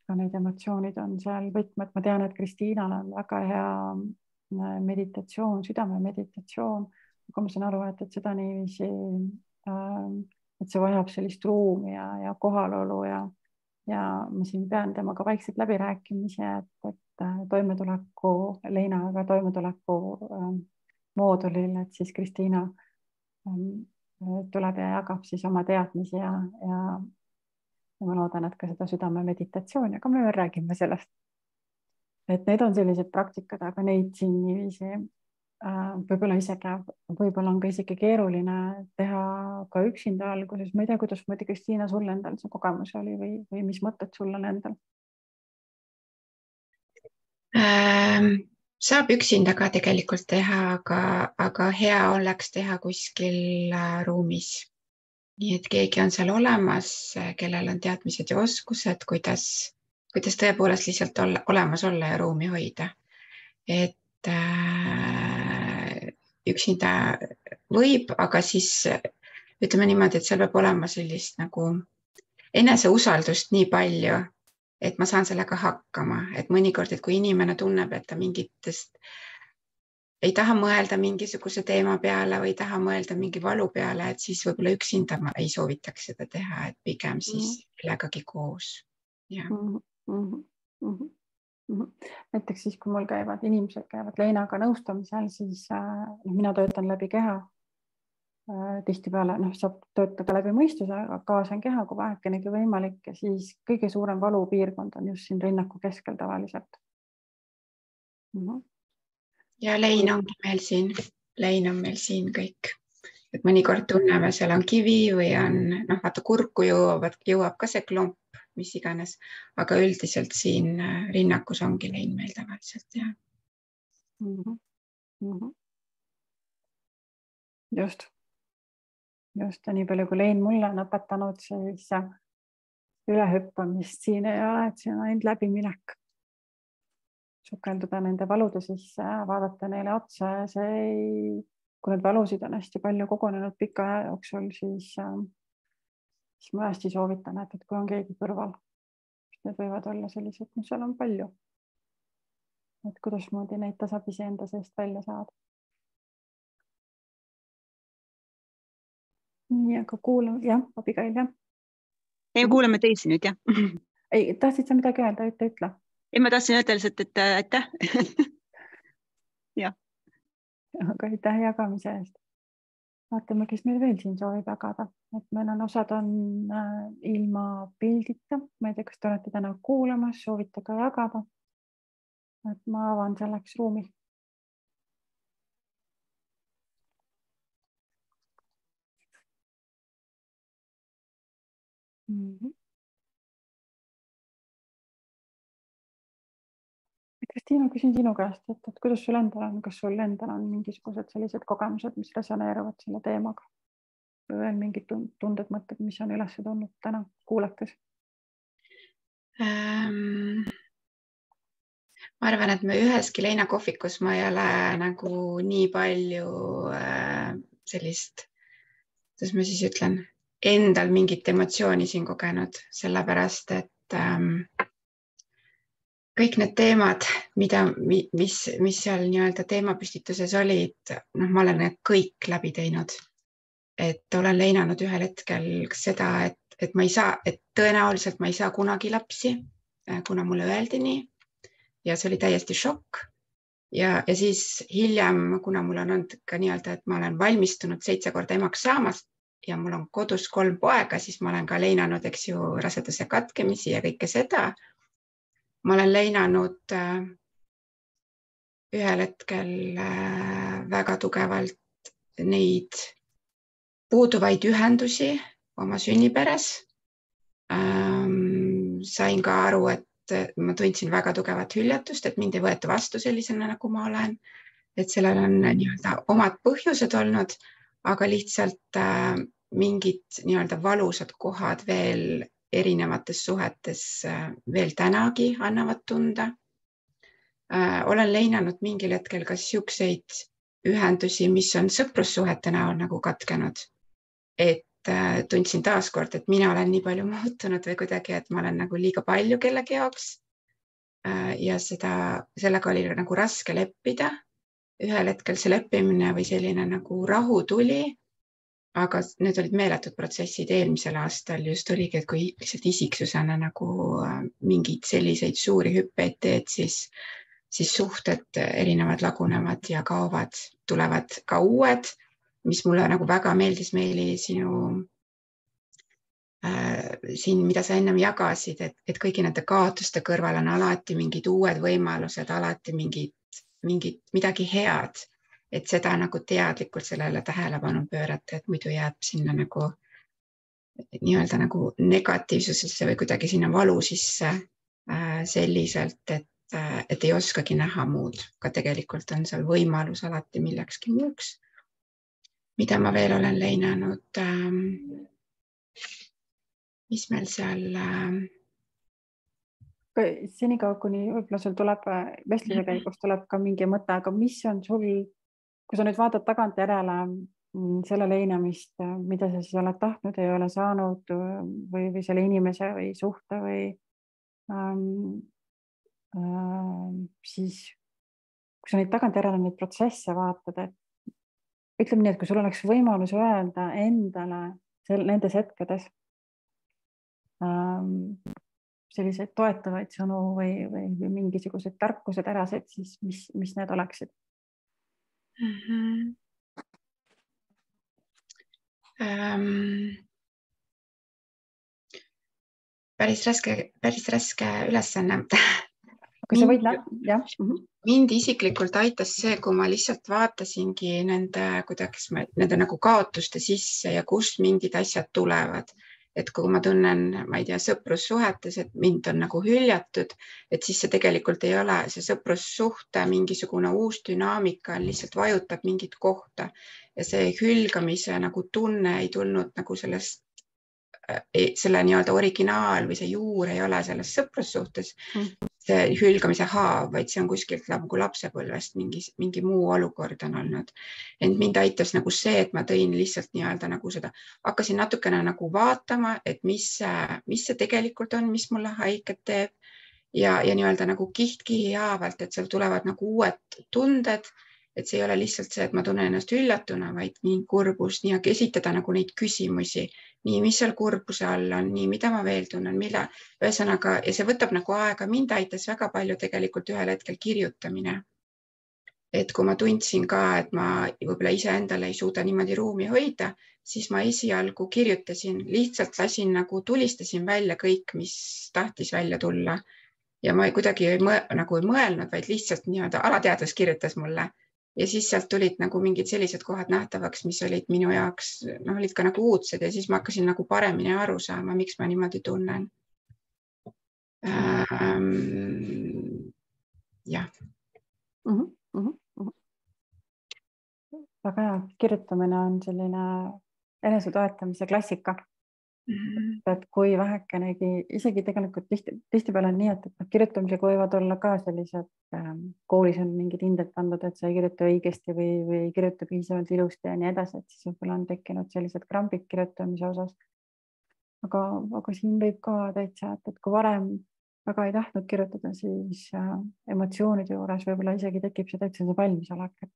Ka need emotsioonid on seal võtmed. Ma tean, et Kristiinal on väga hea meditatsioon, südamemeditatsioon, aga ma saan aru, et seda niiviisi, et see vajab sellist ruumi ja kohalolu ja ma siin pean temaga vaikselt läbirääkimisi, et toimetuleku Leinaga toimetuleku moodulil, et siis Kristiina tuleb ja jagab siis oma teadmisi ja ma loodan, et ka seda südame meditatsiooni, aga me veel räägime sellest. Et need on sellised praktikad, aga neid siin niiviisi võib-olla on ka isegi keeruline teha ka üksinda alguses. Ma ei tea, kuidas Kristiina sul endal see kogemus oli või mis mõtted sul on endal? Saab üksinda ka tegelikult teha, aga hea oleks teha kuskil ruumis. Nii et keegi on seal olemas, kellel on teadmised ja oskused, kuidas tõepoolest lihtsalt olemas olla ja ruumi hoida. Et üksinda võib, aga siis ütleme niimoodi, et seal peab olema sellist nagu eneseusaldust nii palju, et ma saan sellega hakkama. Et mõnikord, et kui inimene tunneb, et ta mingitest ei taha mõelda mingisuguse teema peale või ei taha mõelda mingi valu peale, et siis võib-olla üksinda ma ei soovitaks seda teha, et pigem siis millegagi koos. Näiteks siis, kui mul inimesed käivad Leinaga nõustamisel, siis mina töötan läbi keha. Tihtipeale saab töötada läbi mõistuse, aga kaasan keha, kui vähekenegi võimalik, ja siis kõige suurem valupiirkond on just siin rinnaku keskel tavaliselt. Ja lein ongi meil siin, lein on meil siin kõik. Et mõnikord tunneme, seal on kivi või on, vaata kurku jõuab ka see klomp, mis iganes, aga üldiselt siin rinnakus ongi lein meil tavaliselt, jah. Just, ja nii palju, kui lein mulle on õpetanud, siis ülehüppamist siin ei ole, et siin on ainult läbiminek. Sukelduda nende valude sisse, vaadata neile otsa ja kui need valusid on hästi palju kogunenud pika aja jooksul, siis ma hästi soovitan, et kui on keegi kõrval, need võivad olla sellised, seal on palju. Et kuidas moodi neid tasapisi enda seest välja saada. Nii, aga kuulame, jah, Abigail, jah. Ei, kuulame teisi nüüd, jah. Ei, tahtsid sa midagi öelda, ütle. Ei, ma tahtsin öelda lihtsalt, et aitäh. Ja. Aga aitäh jagamise eest. Vaatame, kes meil veel siin soovib jagada. Et meil on osad on ilma pildita. Ma ei tea, kas te olete täna kuulamas, soovite ka jagada. Et ma avan selleks ruumi. Kristiina, küsin sinu käest, et kuidas sul endal on, kas sul endal on mingisugused sellised kogemused, mis resoneeruvad selle teemaga või veel mingid tunded, mõtted, mis on üles tulnud täna kuulates? Ma arvan, et me üheski Leina kohvikus ma ei ole nagu nii palju sellist, kuidas ma siis ütlen, endal mingit emotsiooni siin kogenud, sellepärast, et kõik need teemad, mis seal nii-öelda teemapüstituses olid, ma olen need kõik läbi teinud. Et olen leinanud ühel hetkel seda, et ma ei saa, et tõenäoliselt ma ei saa kunagi lapsi, kuna mulle öeldi nii. Ja see oli täiesti šokk. Ja siis hiljem, kuna mul on olnud ka nii-öelda, et ma olen valmistunud 7 korda emaks saamast ja mul on kodus 3 poega, siis ma olen ka leinanud, eks ju, raseduse katkemisi ja kõike seda. Ma olen leinanud ühel hetkel väga tugevalt neid puuduvaid ühendusi oma sünniperes. Sain ka aru, et ma tundsin väga tugevat hüljatust, et mind ei võeta vastu sellisena, nagu ma olen. Et sellel on nii-öelda omad põhjused olnud, aga lihtsalt mingid nii-öelda valusad kohad veel erinevates suhetes veel tänagi annavad tunda. Olen leinanud mingil hetkel ka siukseid ühendusi, mis on sõprussuhete näol nagu katkenud. Et tundsin taaskord, et mina olen nii palju muutunud või kuidagi, et ma olen nagu liiga palju kellegi jaoks. Ja sellega oli nagu raske leppida. Ühel hetkel see leppimine või selline nagu rahu tuli, aga need olid meeletud protsessid eelmisel aastal just oligi, et kui lihtsalt isiksusena nagu mingeid selliseid suuri hüppeid teed, siis suhted erinevad lagunevad ja kaovad, tulevad ka uued, mis mulle nagu väga meeldis, Meeli, sinu siin, mida sa ennem jagasid, et kõigi nende kaotuste kõrval on alati mingid uued võimalused, alati midagi head, et seda nagu teadlikult sellele tähelepanu pöörata, et muidu jääb sinna nagu nii-öelda nagu negatiivsusesse või kuidagi sinna valu sisse selliselt, et ei oskagi näha muud, aga tegelikult on seal võimalus alati millekski muuks. Mida ma veel olen leinanud, mis meil seal... Senikaua, kuni võib-olla sul tuleb vestluse käigus tuleb ka mingi mõte, aga mis on sul, kui sa nüüd vaatad tagant järele selle leinamist, mida sa siis oled tahtnud, ei ole saanud või selle inimese või suhte või siis, kui sa neid tagant järele neid protsesse vaatad, et ütleme nii, et kui sul oleks võimalus öelda endale nendes hetkedes selliseid toetavaid sõnu või mingisugused tarkused ärased, siis mis need oleksid? Päris raske ülesanne. Kui sa võid, jah. Mind isiklikult aitas see, kui ma lihtsalt vaatasingi nende nagu kaotuste sisse ja kust mingid asjad tulevad. Et kui ma tunnen, ma ei tea, sõprussuhetes, et mind on nagu hüljatud, et siis see tegelikult ei ole see sõprussuhte mingisugune uus dünaamika, lihtsalt vajutab mingit kohta ja see hülgamise nagu tunne ei tulnud nagu sellest, selle nii-öelda originaal või see juur ei ole selles sõprussuhtes, see hülgamise haav, vaid see on kuskilt nagu lapsepõlvest mingi muu olukord on olnud. Ent mind aitas nagu see, et ma tõin lihtsalt nii-öelda nagu seda, hakkasin natukene nagu vaatama, et mis see tegelikult on, mis mulle haiget teeb ja nii-öelda nagu kihtkihi haavalt, et seal tulevad nagu uued tunded, et see ei ole lihtsalt see, et ma tunnen ennast hüllatuna, vaid nii kurbus, nii esitada nagu neid küsimusi, nii mis seal kurbuse all on, nii mida ma veel tunnen, ühesõnaga, ja see võtab nagu aega, mind aitas väga palju tegelikult ühel hetkel kirjutamine. Et kui ma tundsin ka, et ma võib-olla iseendale ei suuda niimoodi ruumi hoida, siis ma esialgu kirjutasin, lihtsalt tulistasin välja kõik, mis tahtis välja tulla. Ja ma kuidagi ei mõelnud, vaid lihtsalt nii-öelda alateadvus kirjutas mulle. Ja siis sealt tulid nagu mingid sellised kohad nähtavaks, mis olid minu jaoks, olid ka nagu uudsed ja siis ma hakkasin nagu paremini aru saama, miks ma niimoodi tunnen. Jah. Väga hea, kirjutamine on selline enesetoetamise klassika. Et kui vähekenegi, isegi tegelikult tihtipeale on nii, et kirjutamisega võivad olla ka sellised, koolis on mingid hinded pandud, et sa ei kirjuta õigesti või ei kirjuta piisavalt ilusti ja nii edasi, et siis võib-olla on tekkinud sellised krambid kirjutamise osas. Aga siin võib ka täitsa, et kui varem väga ei tahtnud kirjutada, siis emotsioonide juures võib-olla isegi tekib see täitsa see valmisolek, et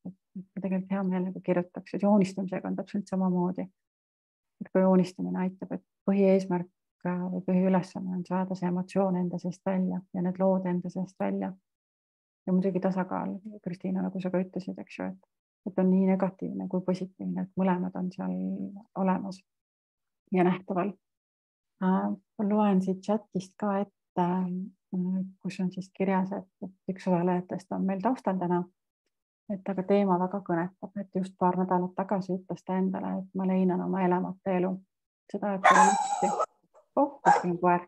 tegelikult hea meelega kirjutaks ja joonistamisega on täpselt samamoodi. Et kui joonistamine aitab, et põhieesmärk või põhiülesanne on saada see emotsioon enda seest välja ja need lood enda seest välja. Ja muidugi tasakaal, Kristiina, nagu sa ka ütlesid, eks ju, et on nii negatiivne kui positiivne, et mõlemad on seal olemas ja nähtaval. Loen siit chatist ka ette, kus on siis kirjas, et üks osalejatest on meil taustal täna et aga teema väga kõnetab, et just paar nädalat tagasi ütles ta endale, et ma leinan oma elamata elu. Seda, et kus on koer.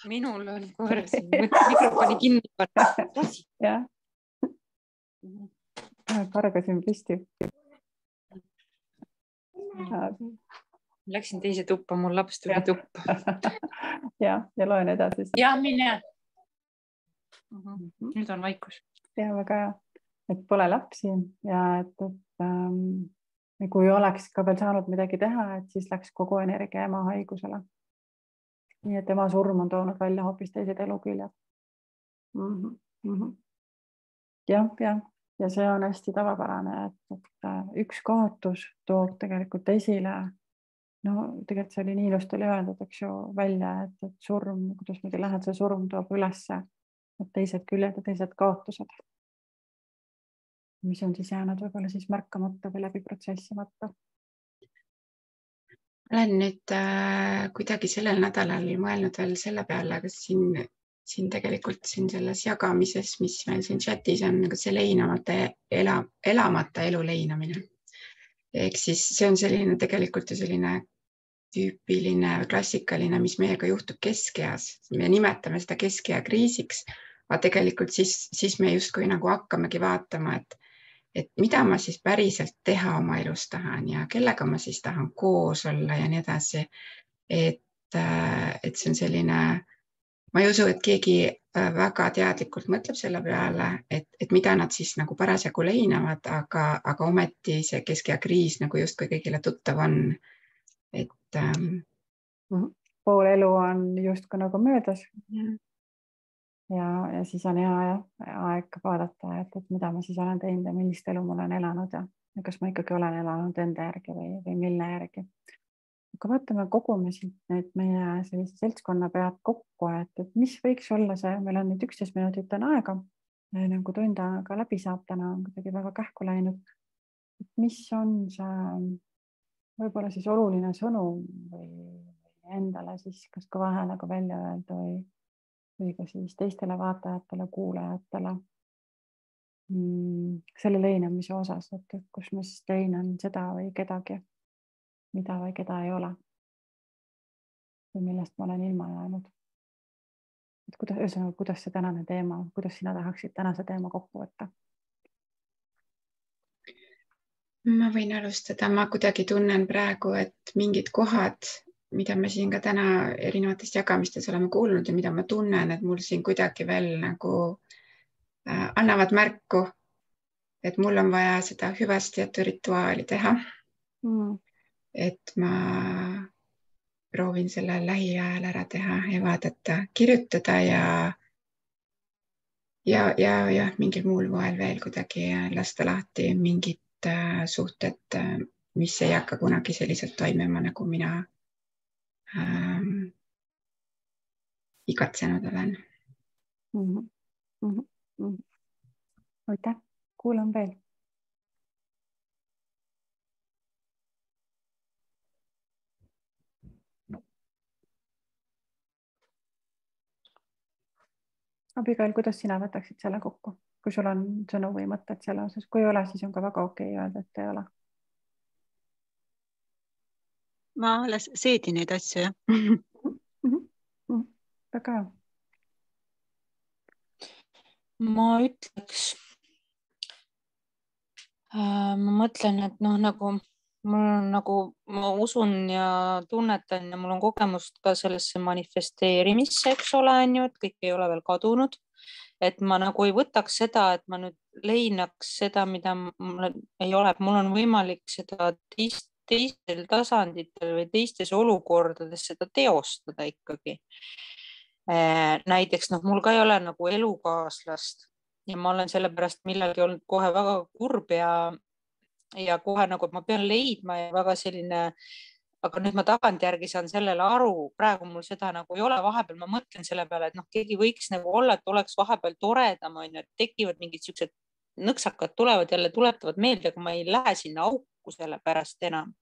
Minul on koer siin, mikrofoni kinni panna. Jah. Kargasin püsti. Läksin teise tuppa, mul laps tuli tuppa. Ja loen edasi. Ja, mine. Nüüd on vaikus. Ja, väga hea, et pole lapsi ja et kui oleks ka veel saanud midagi teha, et siis läks kogu energia ema haigusele. Nii et ema surm on toonud välja hoopis teised eluküljed. Ja see on hästi tavapärane, et üks kaotus toob tegelikult esile, tegelikult see oli nii ilusti oli öeldud, eks ju, välja, et surm, kuidas me lähed, see surm toob ülesse teised küljed ja teised kaotused, mis on siis jäänud võib-olla siis märkamata või läbi protsessimata. Olen nüüd kuidagi sellel nädalal mõelnud veel selle peale, kas siin tegelikult siin selles jagamises, mis meil siin chatis on, see elamata elu leinamine. Ehk siis see on selline tegelikult ju selline tüüpiline klassikaline, mis meiega juhtub keskeas. Me nimetame seda keskea kriisiks, aga tegelikult siis me justkui nagu hakkamegi vaatama, et mida ma siis päriselt teha oma elus tahan ja kellega ma siis tahan koos olla ja nii edasi. Et see on selline, ma ei usu, et keegi väga teadlikult mõtleb selle peale, et mida nad siis nagu parasjagu leinavad, aga ometi see keskea kriis nagu justkui kõigile tuttav on. Pool elu on justkui nagu möödas. Ja siis on hea aeg vaadata, et mida ma siis olen teinud ja millist elu mul on elanud ja kas ma ikkagi olen elanud enda järgi või mille järgi. Aga vaatame, kogume siit nüüd meie sellise seltskonna pead kokku, et mis võiks olla see, meil on nüüd 11 minutit on aega, nagu tund aega läbi saab, täna on kuidagi väga kähku läinud. Mis on see võib-olla siis oluline sõnum või endale siis kas ka vahele välja öelda või ka siis teistele vaatajatele, kuulajatele selle leinamise osas, et kus ma siis leinan seda või kedagi, mida või keda ei ole või millest ma olen ilma jäänud. Kuidas see tänane teema, kuidas sina tahaksid tänase teema kokku võtta? Ma võin alustada, ma kuidagi tunnen praegu, et mingid kohad, mida me siin ka täna erinevates jagamistes oleme kuulnud ja mida ma tunnen, et mul siin kuidagi veel nagu annavad märku, et mul on vaja seda hüvastijätu rituaali teha. Et ma proovin selle lähiajal ära teha ja vaadata, kirjutada ja mingil muul moel veel kuidagi lasta lahti mingid suhted, mis ei hakka kunagi selliselt toimima, nagu mina igatsenud olen. Aitäh, kuulan veel. Abigail, kuidas sina võtaksid selle kokku, kui sul on sõnu või mõtted selle osas? Kui ei ole, siis on ka väga okei öelda, et ei ole. Ma alles seedin neid asju, jah. Väga hea. Ma ütleks, ma mõtlen, et nagu ma usun ja tunnetan ja mul on kogemust ka sellesse manifesteerimisse, eks ole, et kõik ei ole veel kadunud. Et ma nagu ei võtaks seda, et ma nüüd leinaks seda, mida mul ei ole, mul on võimalik seda teistel tasanditel või teistes olukordades seda teostada ikkagi. Näiteks mul ka ei ole nagu elukaaslast ja ma olen sellepärast millalgi olnud kohe väga kurb ja kohe nagu ma pean leidma ja väga selline, aga nüüd ma tagantjärgi saan sellele aru, praegu mul seda nagu ei ole, vahepeal ma mõtlen selle peale, et keegi võiks nagu olla, et oleks vahepeal toredam, et tekivad mingid siuksed nõksakad tulevad jälle, tuletavad meelde, aga ma ei lähe sinna auku selle pärast enam.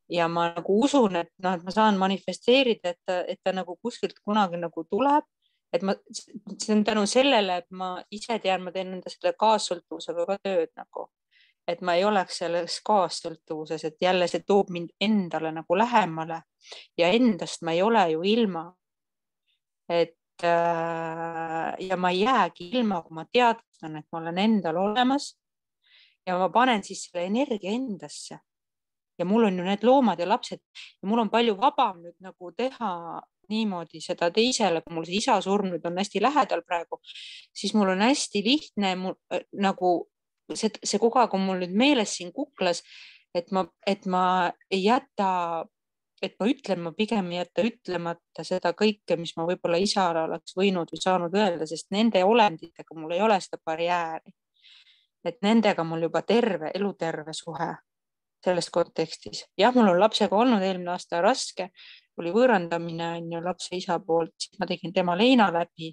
Ja ma nagu usun, et ma saan manifesteerida, et ta nagu kuskilt kunagi nagu tuleb et see on tänu sellele, et ma ise tean, ma teen enda selle kaassõltuvusega ka tööd nagu, et ma ei oleks selles kaassõltuvuses, et jälle see toob mind endale nagu lähemale ja endast ma ei ole ju ilma. Ja ma ei jäägi ilma, kui ma teadvustan, et ma olen endal olemas ja ma panen siis selle energia endasse. Ja mul on ju need loomad ja lapsed ja mul on palju vabam nüüd nagu teha niimoodi seda teisele, kui mul see isa surnud on hästi lähedal praegu, siis mul on hästi lihtne nagu see kogu aeg on mul nüüd meeles siin kuklas, et ma ei jäta, et ma ütlen, ma pigem ei jäta ütlemata seda kõike, mis ma võib-olla isale oleks võinud või saanud öelda, sest nende olenditega mul ei ole seda barjääri. Et nendega mul juba eluterve suhe selles kontekstis. Jah, mul on lapsega olnud eelmine aasta raske, oli võõrandamine lapse isa poolt, siis ma tegin tema leina läbi,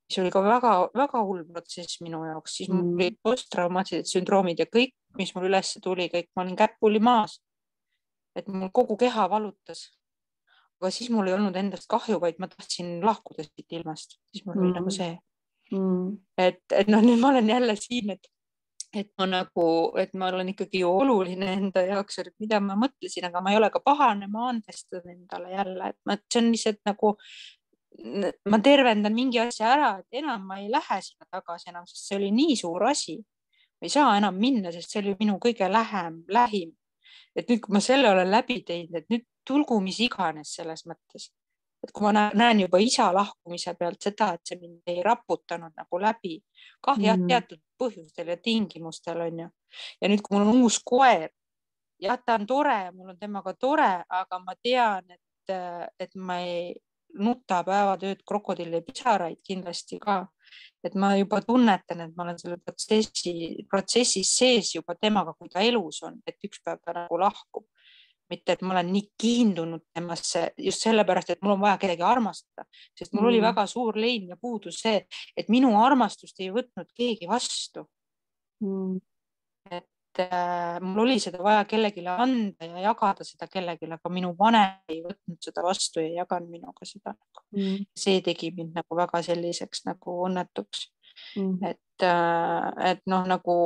mis oli ka väga, väga hull protsess minu jaoks, siis mul oli posttraumaatilised sündroomid ja kõik, mis mul üles tuli, kõik, ma olin käpuli maas, et mul kogu keha valutas. Aga siis mul ei olnud endast kahju, vaid ma tahtsin lahkuda siit ilmast, siis mul oli nagu see. Et nüüd ma olen jälle siin, et ma olen ikkagi ju oluline enda jaoks, et mida ma mõtlesin, aga ma ei ole ka pahane, ma andestan endale jälle, et see on lihtsalt nagu, ma tervendan mingi asja ära, et enam ma ei lähe sinna tagasi enam, sest see oli nii suur asi. Ma ei saa enam minna, sest see oli minu kõige lähim. Et nüüd, kui ma selle olen läbi teinud, et nüüd tulgu mis iganes selles mõttes. Et kui ma näen juba isa lahkumise pealt seda, et see mind ei raputanud nagu läbi, jah, teatud põhjustel ja tingimustel on ju. Ja nüüd, kui mul on uus koer, jah, ta on tore, mul on temaga tore, aga ma tean, et ma ei nuta päevatööd krokodilli pisaraid kindlasti ka. Et ma juba tunnetan, et ma olen selle protsessis sees juba temaga, kui ta elus on, et üks päev ta nagu lahkub. Mitte, et ma olen nii kiindunud temasse just sellepärast, et mul on vaja kedagi armastada, sest mul oli väga suur lein ja puudus see, et minu armastust ei võtnud keegi vastu. Et mul oli seda vaja kellelegi anda ja jagada seda kellelegi, aga minu vanem ei võtnud seda vastu ja jaganud minuga seda. See tegi mind nagu väga selliseks nagu õnnetuks. Et nagu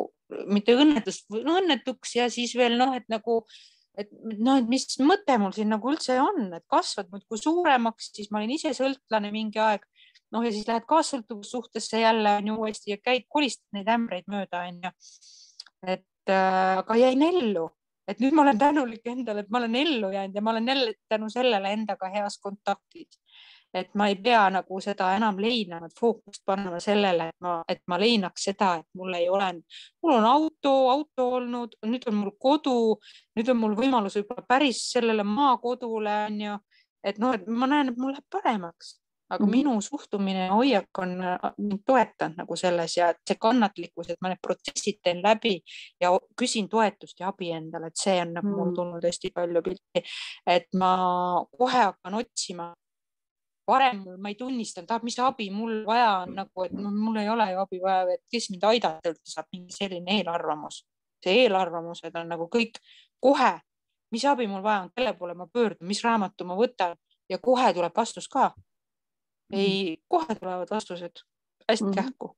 mitte õnnetuks ja siis veel et nagu et mis mõte mul siin nagu üldse on, et kasvad muudkui suuremaks, siis ma olin ise sõltlane mingi aeg, ja siis lähed kaassõltuvussuhtesse jälle on ju uuesti ja kolistad neid ämbreid mööda on ju. Aga jäin ellu, et nüüd ma olen tänulik endale, et ma olen ellu jäänud ja ma olen jälle tänu sellele endaga heas kontaktid. Et ma ei pea nagu seda enam leinama, et fookust panema sellele, et ma leinaks seda, et mul on auto olnud, nüüd on mul kodu, nüüd on mul võimalus võib-olla päris sellele maakodule on ju, et ma näen, et mul läheb paremaks, aga minu suhtumine ja hoiak on mind toetanud nagu selles ja see kannatlikkus, et ma need protsessid teen läbi ja küsin toetust ja abi endale, et see on nagu mul tulnud hästi palju pilti, et ma kohe hakkan otsima. Varem ma ei tunnistanud, mis abi mul vaja on, nagu, et mul ei ole ju abi vaja, et kes mind aidata saab mingi selline eelarvamus. See eelarvamused on nagu kõik kohe, mis abi mul vaja on, kelle poole ma pöördun, mis raamatu ma võtan ja kohe tuleb vastus ka. Ei, kohe tulevad vastused hästi kähku.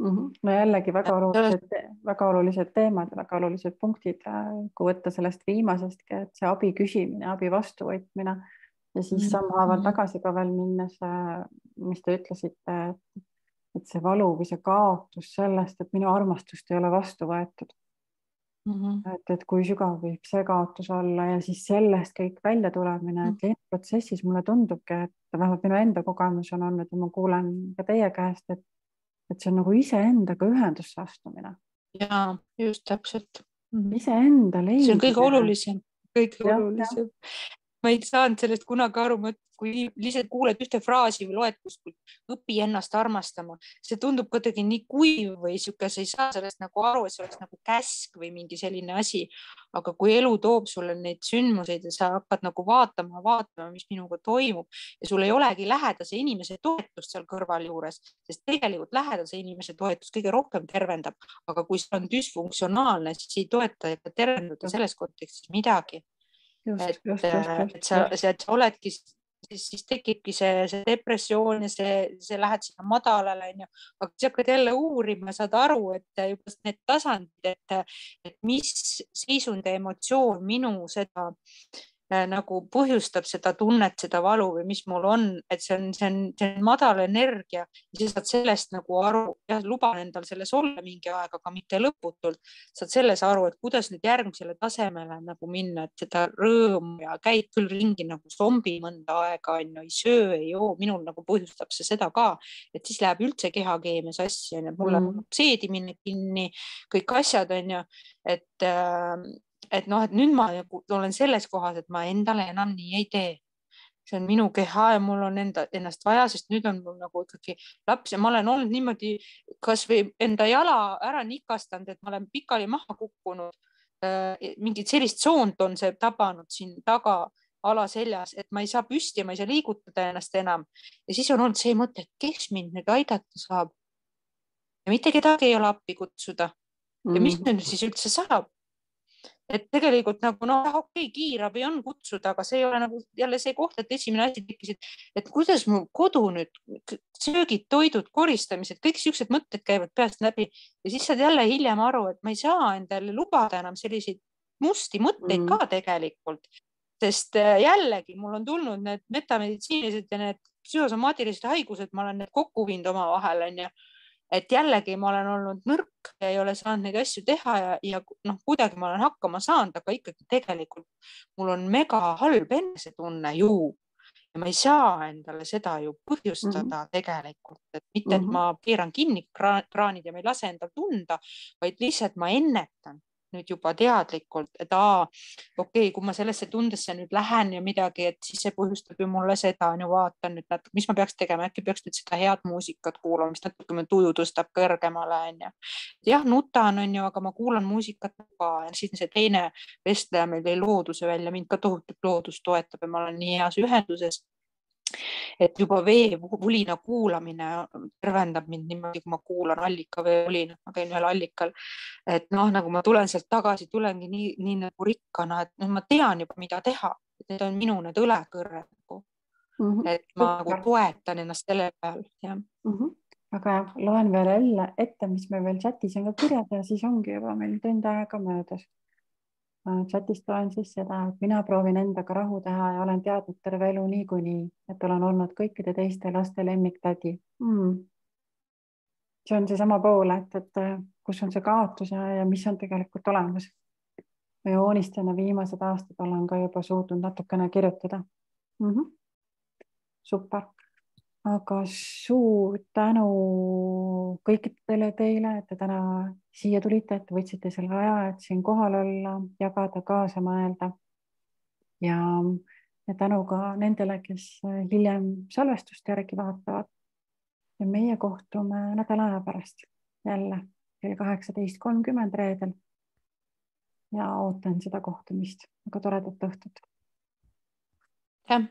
No jällegi väga olulised teemad ja väga olulised punktid, kui võtta sellest viimasestki, et see abi küsimine, abi vastuvõtmine. Ja siis sammhaaval tagasi ka veel minnes, mis te ütlesite, et see valu või see kaotus sellest, et minu armastust ei ole vastu võetud. Et kui sügav võib see kaotus olla ja siis sellest kõik välja tulemine, et protsessis mulle tundubki, et vähemalt minu enda kogemus on olnud ja ma kuulen ka teie käest, et see on nagu iseendaga ühendusse astumine. Jaa, just täpselt. Iseenda leidmine. See on kõige olulisem. Ma ei saanud sellest kunagi aru, kui lihtsalt kuuled ühte fraasi või loed kuskil, õpi ennast armastama. See tundub kuidagi nii kuiv või siuke, sa ei saa sellest nagu aru, et see oleks nagu käsk või mingi selline asi. Aga kui elu toob sulle neid sündmuseid ja sa hakkad nagu vaatama, mis minuga toimub ja sul ei olegi lähedase inimese toetust seal kõrval juures, sest tegelikult lähedase inimese toetus kõige rohkem tervendab. Aga kui see on dysfunktsionaalne, siis ei toeta ega tervendada selles kontekstis midagi. Et sa oledki siis tekibki see depressioon ja see lähed sinna madalale, aga siis hakkad jälle uurima, saad aru, et juba need tasandid, et mis seisund ja emotsioon minu seda nagu põhjustab seda tunnet, seda valu või mis mul on, et see on madal energia ja sa saad sellest nagu aru ja luban endal selles olla mingi aeg, aga mitte lõputult. Saad selles aru, et kuidas nüüd järgmisele tasemele nagu minna, et seda rõõmu ja käid küll ringi nagu zombi mõnda aega, ei söö, ei joo, minul nagu põhjustab see seda ka, et siis läheb üldse kehakeemia sassi, mulle seedimine kinni, kõik asjad et nüüd ma olen selles kohas, et ma endale enam nii ei tee. See on minu keha ja mul on ennast vaja, sest nüüd on mul nagu ikkagi laps ja ma olen olnud niimoodi kas või enda jala ära nikastanud, et ma olen pikali maha kukkunud. Mingit sellist tsoont on see tabanud siin taga alaseljas, et ma ei saa püsti ja ma ei saa liigutada ennast enam. Ja siis on olnud see mõte, et kes mind nüüd aidata saab. Ja mitte kedagi ei ole appi kutsuda. Ja mis nüüd siis üldse saab? Et tegelikult nagu okei, kiirabi on kutsuda, aga see ei ole nagu jälle see koht, et esimene asi tekkis, et kuidas mu kodu nüüd, söögid, toidud, koristamised, kõik siuksed mõtted käivad peast läbi ja siis saad jälle hiljem aru, et ma ei saa endale lubada enam selliseid musti mõtteid ka tegelikult, sest jällegi mul on tulnud need metameditsiinilised ja need psühhosomaatilised haigused, ma olen need kokku viinud oma vahel, et jällegi ma olen olnud nõrk ja ei ole saanud neid asju teha ja kuidagi ma olen hakkama saanud, aga ikkagi tegelikult mul on mega halb enesetunne ju ja ma ei saa endale seda ju põhjustada tegelikult, et mitte, et ma piiran kinni kraanid ja ma ei lase endal tunda, vaid lihtsalt ma ennetan nüüd juba teadlikult, et okei, kui ma sellesse tundesse nüüd lähen ja midagi, et siis see põhjustab ju mulle seda, vaatan nüüd natuke, mis ma peaks tegema, äkki peaks nüüd seda head muusikat kuulama, mis natuke me tuju tõstab kõrgemale, jah, nutan, aga ma kuulan muusikat ka ja siis see teine vestleja meil tõi looduse välja, mind ka tohutult loodus toetab ja ma olen nii heas ühenduses. Et juba veevulina kuulamine tervendab mind niimoodi, kui ma kuulan allika veevulina, ma käin ühel allikal, et nagu ma tulen sealt tagasi, tulengi nii nagu rikkana, et ma tean juba, mida teha, et need on minu need õlekõrred, et ma toetan ennast selle peal. Aga loen veel ette, mis meil veel chatis on ka kirjad ja siis ongi juba meil tund aega möödas. Chatist loen siis seda, et mina proovin endaga rahu teha ja olen teadnud terve elu niikuinii, et olen olnud kõikide teiste laste lemmiktädi. See on seesama pool, et kus on see kaotus ja mis on tegelikult olemas. Ma joonistan ja viimased aastad olen ka juba suutnud natukene kirjutada. Super. Aga suur tänu kõikidele teile, et te täna siia tulite, et võtsite selle aja, et siin kohal olla, jagada, kaasa mõelda. Ja tänu ka nendele, kes hiljem salvestust järgi vaatavad. Ja meie kohtume nädala aja pärast jälle kell 18.30 reedel. Ja ootan seda kohtumist. Väga toredat õhtut. Jah.